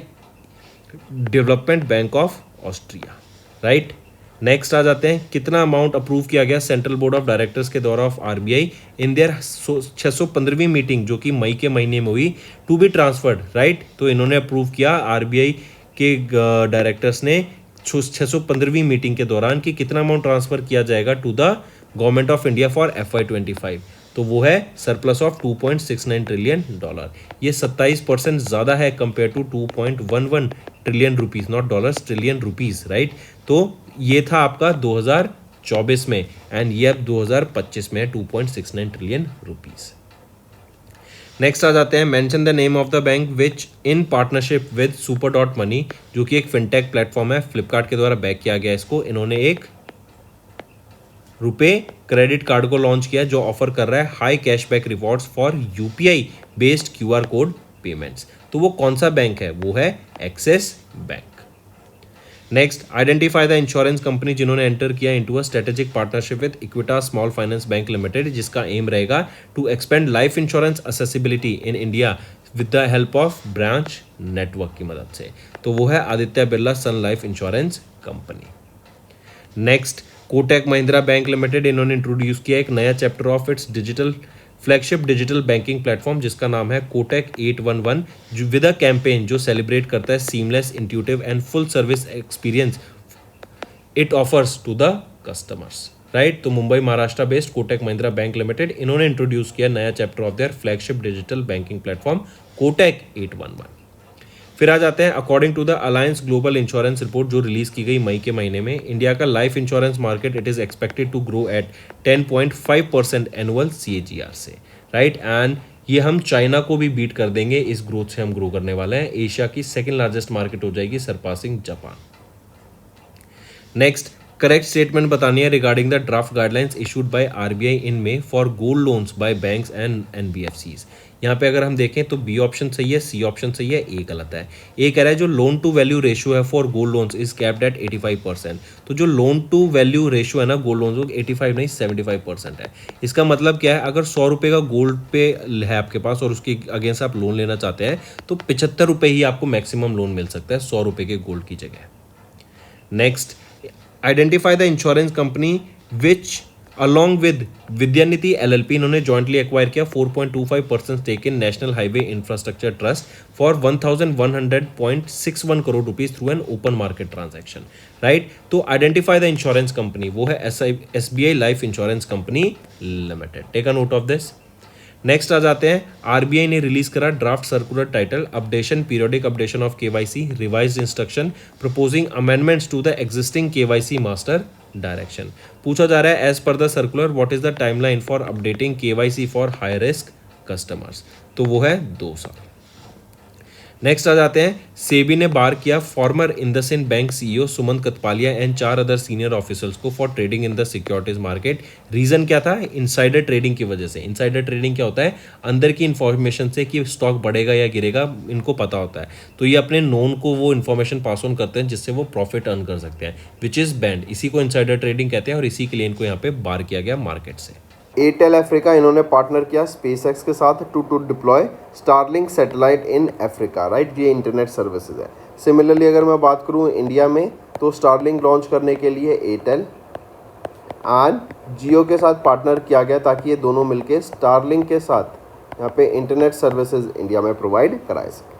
development bank of Austria, right. Next आ जाते हैं, कितना अमाउंट अप्रूव किया गया सेंट्रल बोर्ड ऑफ डायरेक्टर्स के द्वारा ऑफ आरबीआई इन देयर 615वीं मीटिंग जो कि मई के महीने में हुई, टू बी ट्रांसफर्ड, राइट। तो इन्होंने अप्रूव किया आरबीआई के डायरेक्टर्स ने 615वीं मीटिंग के दौरान कि कितना अमाउंट ट्रांसफर किया जाएगा to the government of India for FY25, तो वो है सरप्लस ऑफ $2.69 ट्रिलियन। ये 27% ज़्यादा है compare to 2.11 trillion rupees, not dollars, trillion rupees, right. तो ये था आपका 2024 में एंड ये अब 2025 में है 2.69 ट्रिलियन रुपीज़। नेक्स्ट आ जाते हैं, mention the name of the bank which in partnership with super dot money, जो कि एक फिनटेक प्लेटफॉर्म है, फ्लिपकार्ट के द्वारा बैक किया गया इसको। इन्होंने एक रुपे क्रेडिट कार्ड को लॉन्च किया जो ऑफर कर रहा है high cashback rewards for UPI based QR code payments. तो वो कौन सा बैंक है, वो है Axis Bank. Next identify the insurance company जिन्होंने एंटर किया into a strategic partnership with Equitas small finance bank limited, जिसका एम रहेगा to expand life insurance accessibility in India with the help of branch network की मदद से। तो वो है Aditya Birla sun life insurance company. Next Kotak Mahindra bank limited, इन्होंने इंट्रोड्यूस किया एक नया chapter of its digital flagship digital banking platform जिसका नाम है कोटक 811, जो विद अ कैंपेन जो सेलिब्रेट करता है seamless, intuitive and full service experience it offers to the customers, right. तो Mumbai Maharashtra based Kotak Mahindra bank limited, इन्होंने इंट्रोड्यूस किया नया chapter of their flagship digital banking platform Kotak 811। फिर आ जाते हैं, according to the Allianz global insurance report जो रिलीज की गई मई के महीने में, इंडिया का life insurance market it is expected to grow at 10.5% annual CAGR से, राइट। एंड ये हम चाइना को भी बीट कर देंगे, इस ग्रोथ से हम ग्रो करने वाले हैं। एशिया की सेकेंड लार्जेस्ट मार्केट हो जाएगी surpassing Japan. Next correct statement बतानी है regarding the draft guidelines issued by RBI in may for gold loans bye banks and NBFCs। यहाँ पे अगर हम देखें तो बी ऑप्शन सही है, सी ऑप्शन सही है, ए गलत है। ए कह रहा है जो लोन टू वैल्यू रेशियो है for gold loans is capped at 85%। तो जो लोन टू वैल्यू रेशियो है ना गोल्ड लोन्स, 85 नहीं 75% है। इसका मतलब क्या है, अगर 100 रुपये का गोल्ड पे है आपके पास और उसके अगेंस्ट आप लोन लेना चाहते हैं तो 75 रुपये ही आपको मैक्सिमम लोन मिल सकता है 100 रुपये के गोल्ड की जगह। Next identify the insurance company which along with Vidyanidhi LLP, इन्होंने जॉइंटली एक्वायर किया 4.25% stake in national highway infrastructure trust for 1100.61 crore rupees through an open market transaction, right. तो आइडेंटिफाई द इंश्योरेंस कंपनी, वो है SBI life insurance company limited. Take a note of this. Next आ जाते हैं, RBI ने release करा draft circular title updation periodic updation of KYC revised instruction proposing amendments to the existing KYC master direction. पूछा जा रहा है as per the circular what is the timeline for updating KYC for high risk customers, तो वो है 2 साल। Next आ जाते हैं, सेबी ने बार किया former IndusInd bank CEO Sumant Kathpalia and 4 other senior officers को for trading in the securities market. Reason क्या था? इनसाइडर ट्रेडिंग की वजह से। इनसाइडर ट्रेडिंग क्या होता है? अंदर की इन्फॉर्मेशन से कि स्टॉक बढ़ेगा या गिरेगा इनको पता होता है, तो ये अपने नोन को वो इन्फॉर्मेशन पास ऑन करते हैं जिससे वो प्रॉफिट अर्न कर सकते हैं, विच इज बैंड। इसी को इनसाइडर ट्रेडिंग कहते हैं और इसी के लिए इनको यहाँ पे बार किया गया मार्केट से। एयरटेल अफ्रीका इन्होंने पार्टनर किया स्पेसएक्स के साथ to deploy Starlink satellite in Africa, right. ये इंटरनेट सर्विसेज है। सिमिलरली अगर मैं बात करूँ इंडिया में, तो स्टारलिंक लॉन्च करने के लिए एयरटेल एंड जियो के साथ पार्टनर किया गया ताकि ये दोनों मिलके स्टारलिंक के साथ यहाँ पे इंटरनेट सर्विसेज इंडिया में प्रोवाइड कराए सकें।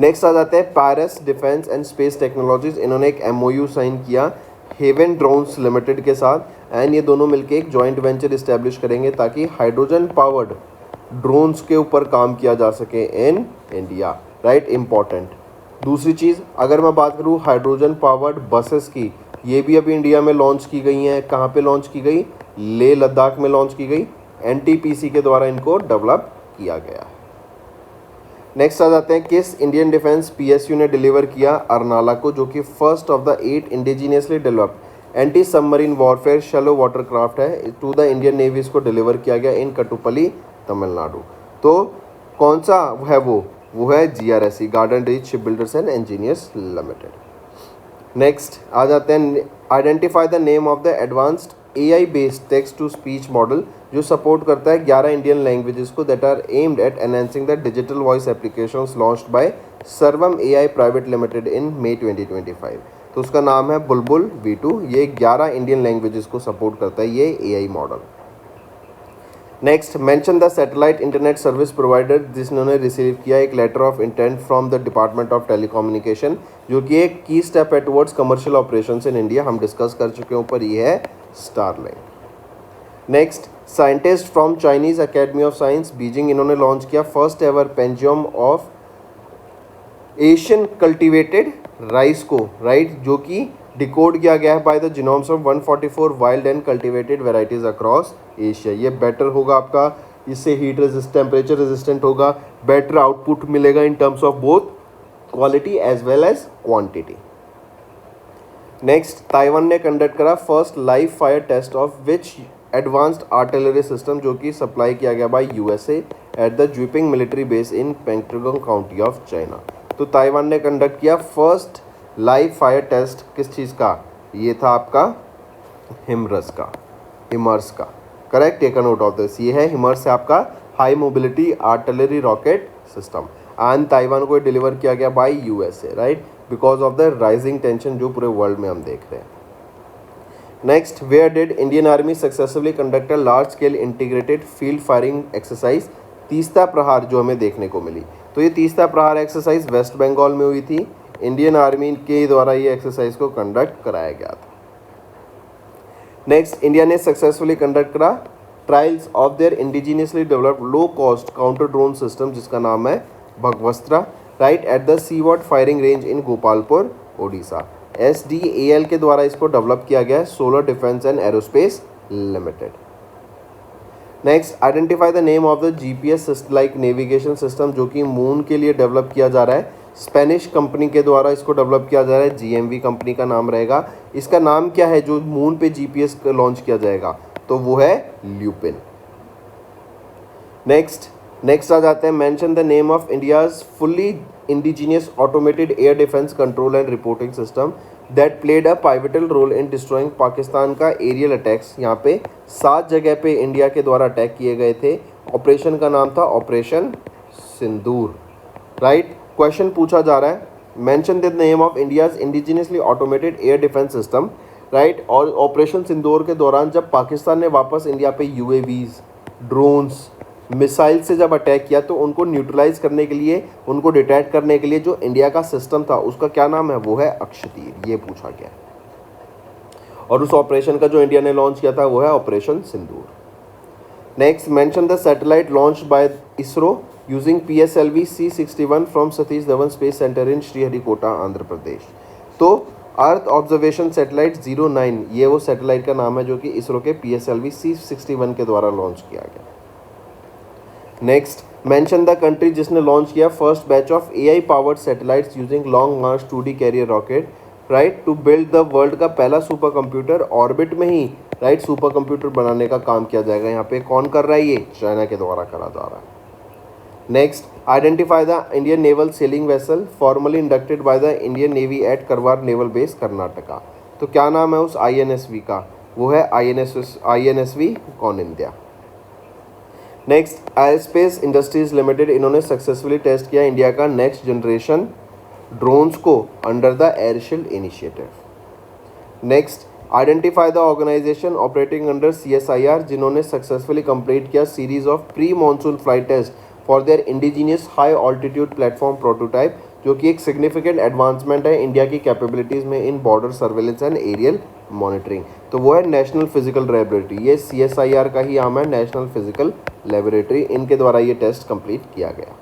नेक्स्ट आ जाते हैं पायरस डिफेंस एंड स्पेस टेक्नोलॉजीज। इन्होंने एक MOU साइन किया हेवन ड्रोन्स लिमिटेड के साथ एंड ये दोनों मिलके एक जॉइंट वेंचर इस्टेब्लिश करेंगे ताकि हाइड्रोजन पावर्ड ड्रोन्स के ऊपर काम किया जा सके इन इंडिया, राइट। इम्पॉर्टेंट। दूसरी चीज़ अगर मैं बात करूँ हाइड्रोजन पावर्ड बसेस की, ये भी अभी इंडिया में लॉन्च की गई हैं। कहाँ पे लॉन्च की गई? लेह लद्दाख में लॉन्च की गई। NTPC के द्वारा इनको डेवलप किया गया है। नेक्स्ट आ जाते हैं किस इंडियन डिफेंस PSU ने डिलीवर किया अरनाला को, जो कि first of the 8 indigenously developed anti submarine warfare shallow watercraft है, टू द इंडियन नेवी इसको डिलीवर किया गया इन कटुपली तमिलनाडु। तो कौन सा है वो है GRSE garden reach ship builders and engineers limited. Next आ जाते हैं identify the name of the advanced AI based text to speech model जो सपोर्ट करता है 11 इंडियन लैंग्वेजेस को that are aimed at enhancing the digital voice applications launched by Sarvam AI private limited in May 2025। तो उसका नाम है बुलबुल V2। ये 11 Indian languages को सपोर्ट करता है ये AI model. Next mention the satellite internet service provider जिन्होंने रिसीव किया एक letter of intent from the department of telecommunication, जो कि एक की स्टेप है towards commercial operations in India. हम डिस्कस कर चुके हैं ऊपर, ये है Starlink. Next scientist from Chinese academy of science Beijing, इन्होंने लॉन्च किया first ever pangenome of Asian cultivated rice को, राइट, जो कि डिकोड किया गया है bye the genomes of 144 wild and cultivated varieties across Asia. ये बेटर होगा आपका, इससे हीट रेजिस्ट टेम्परेचर रेजिस्टेंट होगा, बेटर आउटपुट मिलेगा in terms of both quality as well as quantity. Next Taiwan ने कंडक्ट करा first live fire test of which advanced artillery system, जो कि सप्लाई किया गया बाय USA एट द ज्विपिंग military base in Pingtung county of China. तो Taiwan ने conduct किया फर्स्ट लाइव फायर टेस्ट किस चीज़ का? ये था आपका हिमर्स का, correct. Take a note of this. ये है हिमर्स है आपका high mobility artillery rocket system and Taiwan को डिलीवर किया गया by USA, right, because of the rising tension जो पूरे वर्ल्ड में हम देख रहे हैं। Next where did Indian army successfully conduct a large scale integrated field firing exercise, Teesta Prahar जो हमें देखने को मिली। तो ये तीस्ता प्रहार एक्सरसाइज वेस्ट बंगाल में हुई थी। इंडियन आर्मी के द्वारा ये एक्सरसाइज को कंडक्ट कराया गया था। नेक्स्ट इंडिया ने सक्सेसफुली कंडक्ट करा trials of their indigenously developed low cost counter drone system जिसका नाम है Bhargavastra, right, at the seaward firing range in Gopalpur Odisha. SDAL के द्वारा इसको डेवलप किया गया है solar defence and aerospace limited. Next identify the name of the GPS like navigation system जो कि मून के लिए डेवलप किया जा रहा है। स्पेनिश कंपनी के द्वारा इसको डेवलप किया जा रहा है, GMV कंपनी का नाम रहेगा। इसका नाम क्या है जो मून पे GPS लॉन्च किया जाएगा? तो वो है ल्यूपिन। नेक्स्ट आ जाते हैं mention the name of India's fully indigenous automated air defence control and reporting system that played a pivotal role in destroying Pakistan का एरियल अटैक्स। यहाँ पे 7 जगह पे इंडिया के द्वारा अटैक किए गए थे। ऑपरेशन का नाम था ऑपरेशन सिंदूर, राइट। क्वेश्चन पूछा जा रहा है mention the name of India's indigenously automated air defence system, right. और ऑपरेशन सिंदूर के दौरान जब पाकिस्तान ने वापस इंडिया पे UAVs, ड्रोन्स, मिसाइल से जब अटैक किया तो उनको न्यूट्रलाइज करने के लिए, उनको डिटेक्ट करने के लिए जो इंडिया का सिस्टम था उसका क्या नाम है? वो है अक्षतीर। ये पूछा गया और उस ऑपरेशन का जो इंडिया ने लॉन्च किया था वो है operation Sindoor. Next mention the satellite launch by ISRO using PSLV C61 from Satish Dhawan space centre in Sriharikota Andhra Pradesh. तो अर्थ ऑब्जर्वेशन सैटेलाइट 09 ये वो सैटेलाइट का नाम है जो कि इसरो के PSLV C61 के द्वारा लॉन्च किया गया। नेक्स्ट मेंशन द कंट्री जिसने लॉन्च किया first batch of AI powered satellites using Long March 2D carrier rocket, right, to build the world का पहला सुपर कंप्यूटर ऑर्बिट में ही, राइट, सुपर कंप्यूटर बनाने का काम किया जाएगा। यहाँ पे कौन कर रहा है? ये चाइना के द्वारा करा जा रहा है। Next, identify the Indian naval sailing vessel formally inducted by the Indian navy at Karwar naval base Karnataka. तो क्या नाम है उस INSV का? वो है INSV Kaundinya. Next, aerospace industries limited, इन्होंने सक्सेसफुली टेस्ट किया इंडिया का नेक्स्ट जनरेशन ड्रोन्स को under the Airshield initiative. Next, identify the organisation operating under CSIR, जिन्होंने सक्सेसफुली कंप्लीट किया series of pre monsoon flight test for their indigenous high altitude platform prototype, जो कि एक significant advancement है India की capabilities में in border surveillance and aerial monitoring. तो वो है नेशनल फिजिकल लेबोरेटरी, ये CSIR का ही नाम है, नेशनल फिजिकल लेबोरेटरी, इनके द्वारा ये टेस्ट कंप्लीट किया गया।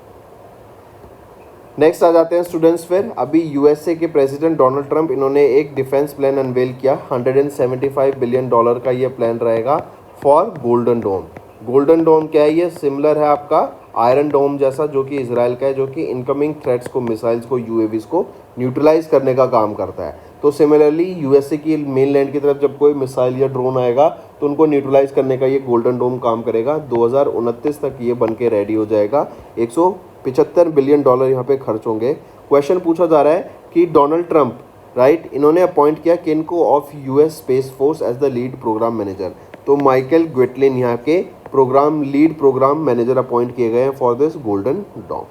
नेक्स्ट आ जाते हैं स्टूडेंट्स। फिर अभी USA के प्रेसिडेंट डोनाल्ड ट्रंप, इन्होंने एक डिफेंस प्लान अनवेल किया, $175 बिलियन का ये प्लान रहेगा फॉर गोल्डन डोम। गोल्डन डोम क्या है? ये सिमिलर है आपका आयरन डोम जैसा, जो कि इसराइल का है, जो कि इनकमिंग थ्रेट्स को, मिसाइल्स को, UAVs को न्यूट्रलाइज करने का काम करता है। तो सिमिलरली USA की मेनलैंड की तरफ जब कोई मिसाइल या ड्रोन आएगा तो उनको न्यूट्रलाइज करने का ये गोल्डन डोम काम करेगा। 2029 तक ये बन के रेडी हो जाएगा। $175 बिलियन यहाँ पे खर्च होंगे। क्वेश्चन पूछा जा रहा है कि डोनाल्ड ट्रंप, राइट, इन्होंने अपॉइंट किया किनको of US space force as the lead program manager. तो माइकल ग्वेटलिन यहाँ के लीड प्रोग्राम मैनेजर अपॉइंट किए गए हैं for this golden dome.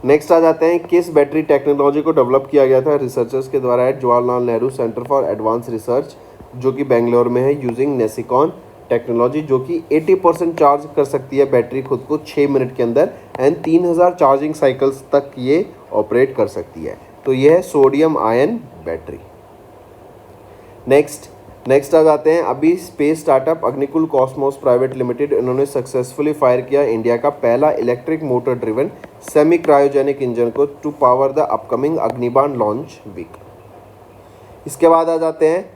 Next आ जाते हैं, किस बैटरी टेक्नोलॉजी को डेवलप किया गया था रिसर्चर्स के द्वारा at Jawaharlal Nehru centre for advance research, जो कि बेंगलोर में है, यूजिंग नेसिकॉन टेक्नोलॉजी, जो कि 80% चार्ज कर सकती है बैटरी खुद को 6 मिनट के अंदर एंड 3000 चार्जिंग साइकिल्स तक ये ऑपरेट कर सकती है। तो ये है सोडियम आयन बैटरी। नेक्स्ट आ जाते हैं, अभी space startup Agnikul cosmos private limited, इन्होंने सक्सेसफुली फायर किया इंडिया का पहला electric motor driven semi cryogenic engine को to power the upcoming Agnibaan launch week. इसके बाद आ जाते हैं,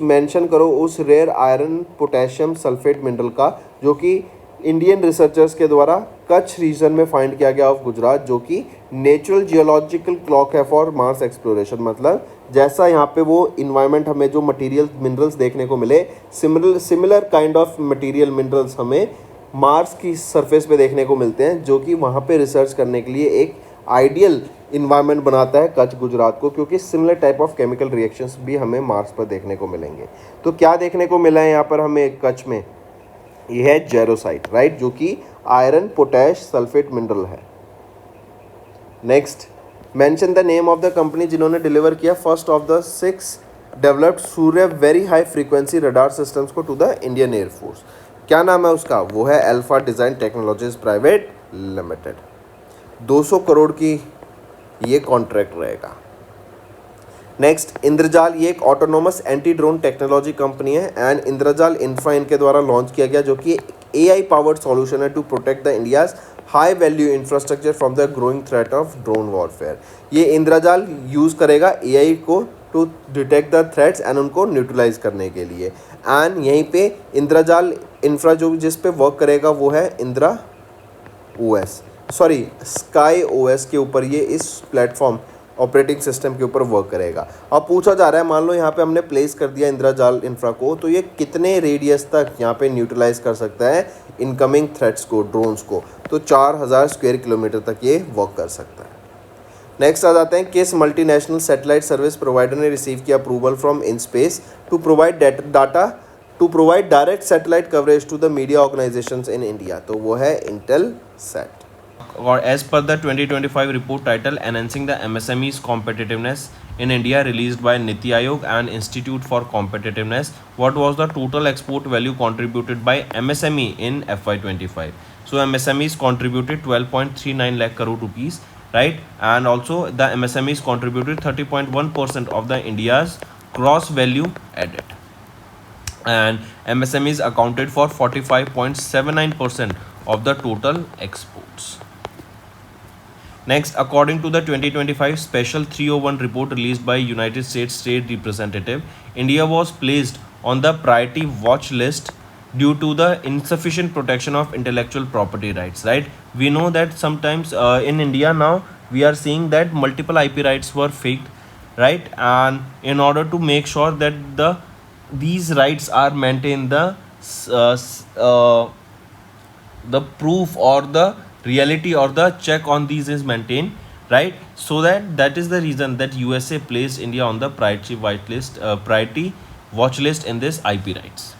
मेंशन करो उस rare iron potassium sulphate mineral का, जो कि इंडियन रिसर्चर्स के द्वारा कच्छ रीजन में फाइंड किया गया ऑफ गुजरात, जो कि नेचुरल जियोलॉजिकल क्लॉक है फॉर मार्स एक्सप्लोरेशन। मतलब जैसा यहाँ पे वो इन्वायरमेंट हमें जो मटेरियल मिनरल्स देखने को मिले, similar kind of material minerals हमें मार्स की सरफेस पे देखने को मिलते हैं, जो कि वहाँ पे रिसर्च करने के लिए एक आइडियल इन्वायरमेंट बनाता है कच्छ गुजरात को, क्योंकि similar type of chemical reactions भी हमें मार्स पर देखने को मिलेंगे। तो क्या देखने को मिला है यहाँ पर हमें कच्छ में? यह है जेरोसाइट, राइट, जो कि आयरन पोटैश सल्फेट मिनरल है। Next, mention the name of the company जिन्होंने डिलीवर किया first of the 6 developed Surya very high frequency radar systems को टू द इंडियन एयरफोर्स। क्या नाम है उसका? वो है alpha design technologies private limited. 200 crore की ये कॉन्ट्रैक्ट रहेगा। नेक्स्ट, इंद्रजाल, ये एक autonomous anti drone technology company है एंड इंद्रजाल इंफ्रा इनके द्वारा लॉन्च किया गया, जो कि AI पावर्ड सॉल्यूशन है to protect the India's high value infrastructure from the growing threat of drone warfare. ये इंद्रजाल यूज़ करेगा AI को to detect the threats and उनको न्यूट्रलाइज करने के लिए। एंड यहीं पे इंद्रजाल इंफ्रा जो जिस पे वर्क करेगा वो है Indira OS, sorry sky OS के ऊपर ये इस प्लेटफॉर्म ऑपरेटिंग सिस्टम के ऊपर वर्क करेगा। अब पूछा जा रहा है, मान लो यहाँ पे हमने प्लेस कर दिया इंद्रजाल इंफ्रा को, तो ये कितने रेडियस तक यहाँ पे न्यूट्रलाइज कर सकता है इनकमिंग थ्रेट्स को, ड्रोन्स को? तो 4000 स्क्वायर किलोमीटर तक ये वर्क कर सकता है। नेक्स्ट आ जाते हैं, किस मल्टीनेशनल सैटेलाइट सर्विस प्रोवाइडर ने रिसीव किया approval from INSPACe to provide direct satellite coverage to the media organisations in India? तो वो है Intelsat. Or as per the 2025 report title Enhancing the MSME's Competitiveness in India released by Niti Aayog and Institute for Competitiveness, what was the total export value contributed by MSME in FY25? So MSMEs contributed 12.39 lakh crore rupees, right? And also the MSMEs contributed 30.1% of the India's gross value added. And MSMEs accounted for 45.79% of the total exports. Next, according to the 2025 Special 301 report released by United States Trade Representative, India was placed on the priority watch list due to the insufficient protection of intellectual property rights, right? We know that sometimes in India now we are seeing that multiple IP rights were faked, right? And in order to make sure that these rights are maintained, the proof or the reality or the check on these is maintained, right? So that is the reason that USA placed India on the priority watch list in this IP rights.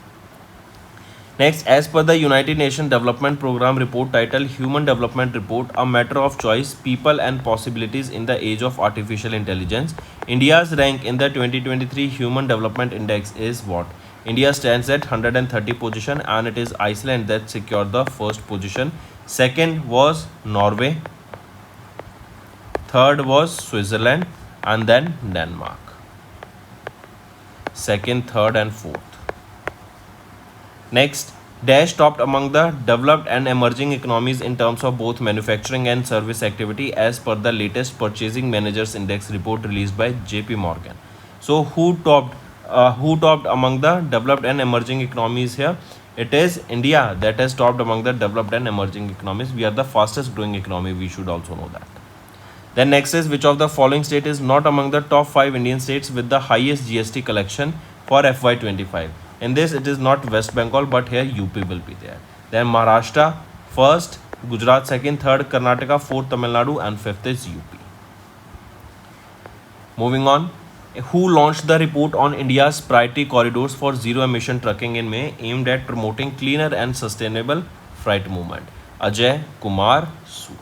Next, as per the United Nations Development Program report titled Human Development Report, a matter of choice, people and possibilities in the age of artificial intelligence, India's rank in the 2023 Human Development Index is what? India stands at 130 position, and it is Iceland that secured the first position. Second was Norway. Third was Switzerland, and then Denmark. Second, third, and fourth. Next, Dash topped among the developed and emerging economies in terms of both manufacturing and service activity as per the latest Purchasing Managers Index report released by JP Morgan. So who topped among the developed and emerging economies here? It is India that has topped among the developed and emerging economies. We are the fastest growing economy. We should also know that. Then next is, which of the following state is not among the top 5 Indian states with the highest GST collection for FY25? In this, it is not West Bengal, but here UP will be there. Then Maharashtra first, Gujarat second, third Karnataka, fourth Tamil Nadu, and fifth is UP. Moving on, who launched the report on India's priority corridors for zero emission trucking in May, aimed at promoting cleaner and sustainable freight movement? Ajay Kumar Sood.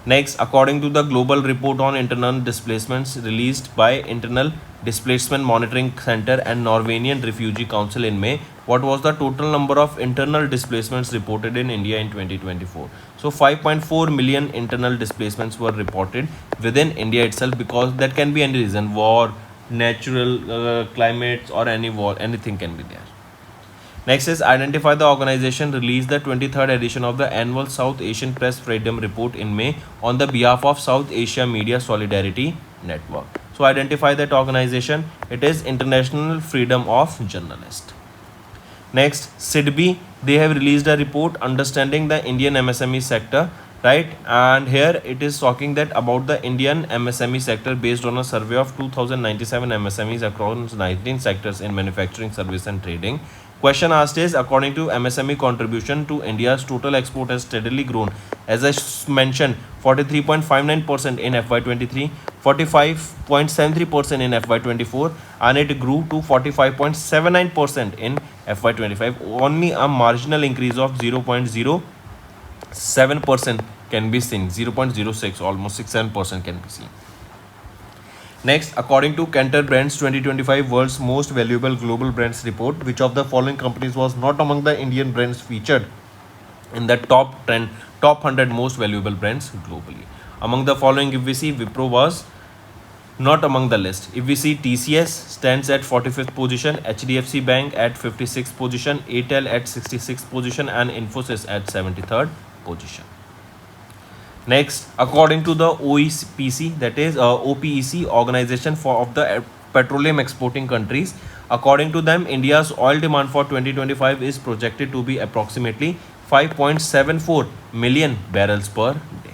Next, according to the global report on internal displacements released by Internal Displacement Monitoring Center and Norwegian Refugee Council in May, what was the total number of internal displacements reported in India in 2024? So 5.4 million internal displacements were reported within India itself, because that can be any reason, war, natural climates, or any war, anything can be there. Next is, identify the organization released the 23rd edition of the annual South Asian Press Freedom Report in May on the behalf of South Asia Media Solidarity Network. So identify that organization. It is International Freedom of Journalists. Next, SIDBI, they have released a report understanding the Indian MSME sector, right? And here it is talking that about the Indian MSME sector based on a survey of 2097 MSMEs across 19 sectors in manufacturing, service, and trading. Question asked is, according to MSME contribution to India's total export has steadily grown, as I mentioned, 43.59% in FY23, 45.73% in FY24, and it grew to 45.79% in FY25. Only a marginal increase of 0.07% can be seen, 0.06, almost 6-7% can be seen. Next, according to Kantar Brands 2025 World's Most Valuable Global Brands Report, which of the following companies was not among the Indian brands featured in the top 100 most valuable brands globally? Among the following, if we see, Wipro was not among the list. If we see, TCS stands at 45th position, HDFC Bank at 56th position, Airtel at 66th position, and Infosys at 73rd position. Next, according to the OPEC, that is OPEC, Organization of the Petroleum Exporting Countries, according to them, India's oil demand for 2025 is projected to be approximately 5.74 million barrels per day.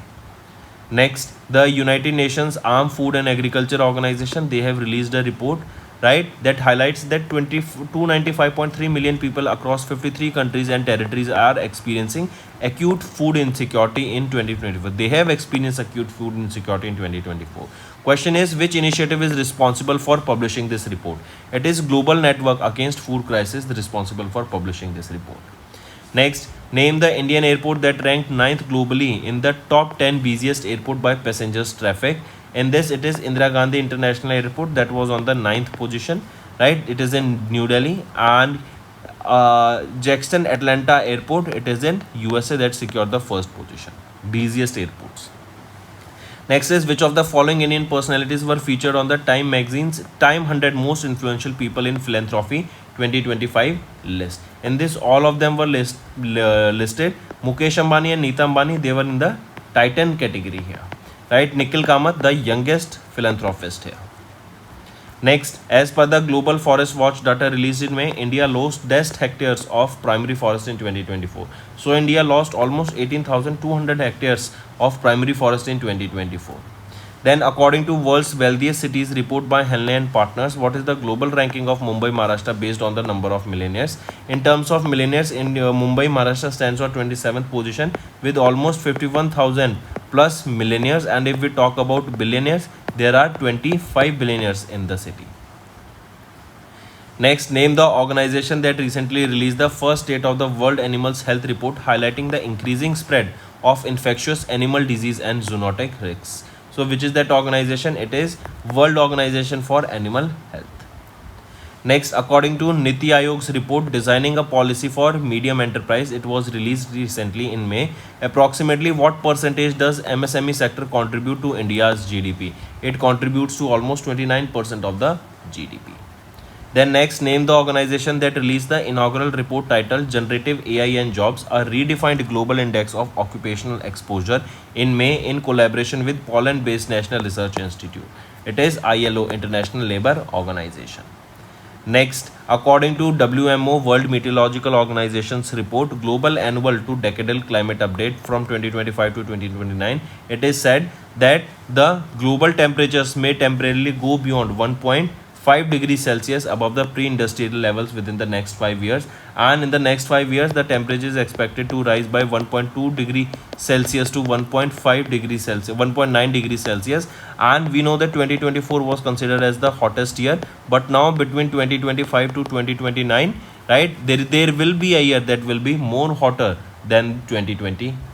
Next, the United Nations Armed Food and Agriculture Organization, they have released a report, right, that highlights that 295.3 million people across 53 countries and territories are experiencing acute food insecurity in 2024. They have experienced acute food insecurity in 2024. Question is, which initiative is responsible for publishing this report? It is Global Network Against Food Crisis responsible for publishing this report. Next, name the Indian airport that ranked 9th globally in the top 10 busiest airport by passengers traffic. In this, it is Indira Gandhi International Airport that was on the 9th position, right? It is in New Delhi. And Jackson Atlanta Airport, it is in USA, that secured the first position. Busiest airports. Next is, which of the following Indian personalities were featured on the Time magazine's Time 100 Most Influential People in Philanthropy 2025 list? In this, all of them were listed. Mukesh Ambani and Neeta Ambani, they were in the Titan category here, right? Nikhil Kamath, the youngest philanthropist here. Next, as per the Global Forest Watch data released in May, India lost best hectares of primary forest in 2024. So India lost almost 18,200 hectares of primary forest in 2024. Then, according to World's Wealthiest Cities report by Henley and Partners, what is the global ranking of Mumbai, Maharashtra based on the number of millionaires? In terms of millionaires, in Mumbai, Maharashtra stands on 27th position with almost 51,000 plus millionaires. And if we talk about billionaires, there are 25 billionaires in the city. Next, name the organization that recently released the first State of the World Animals Health Report highlighting the increasing spread of infectious animal disease and zoonotic risks. So, which is that organization? It is World Organization for Animal Health. Next, according to Niti Aayog's report designing a policy for medium enterprise, it was released recently in May. Approximately what percentage does MSME sector contribute to India's GDP? It contributes to almost 29% of the GDP. Then next, name the organization that released the inaugural report titled Generative AI and Jobs, a redefined global index of occupational exposure in May in collaboration with Poland-based National Research Institute. It is ILO, International Labour Organization. Next, according to WMO, World Meteorological Organization's report, Global Annual to Decadal Climate Update from 2025 to 2029, it is said that the global temperatures may temporarily go beyond 1.5 degrees Celsius above the pre-industrial levels within the next 5 years, and in the next 5 years the temperature is expected to rise by 1.2 degree Celsius to 1.5 degrees Celsius, 1.9 degrees Celsius. And we know that 2024 was considered as the hottest year, but now between 2025 to 2029, right, there will be a year that will be more hotter than 2024.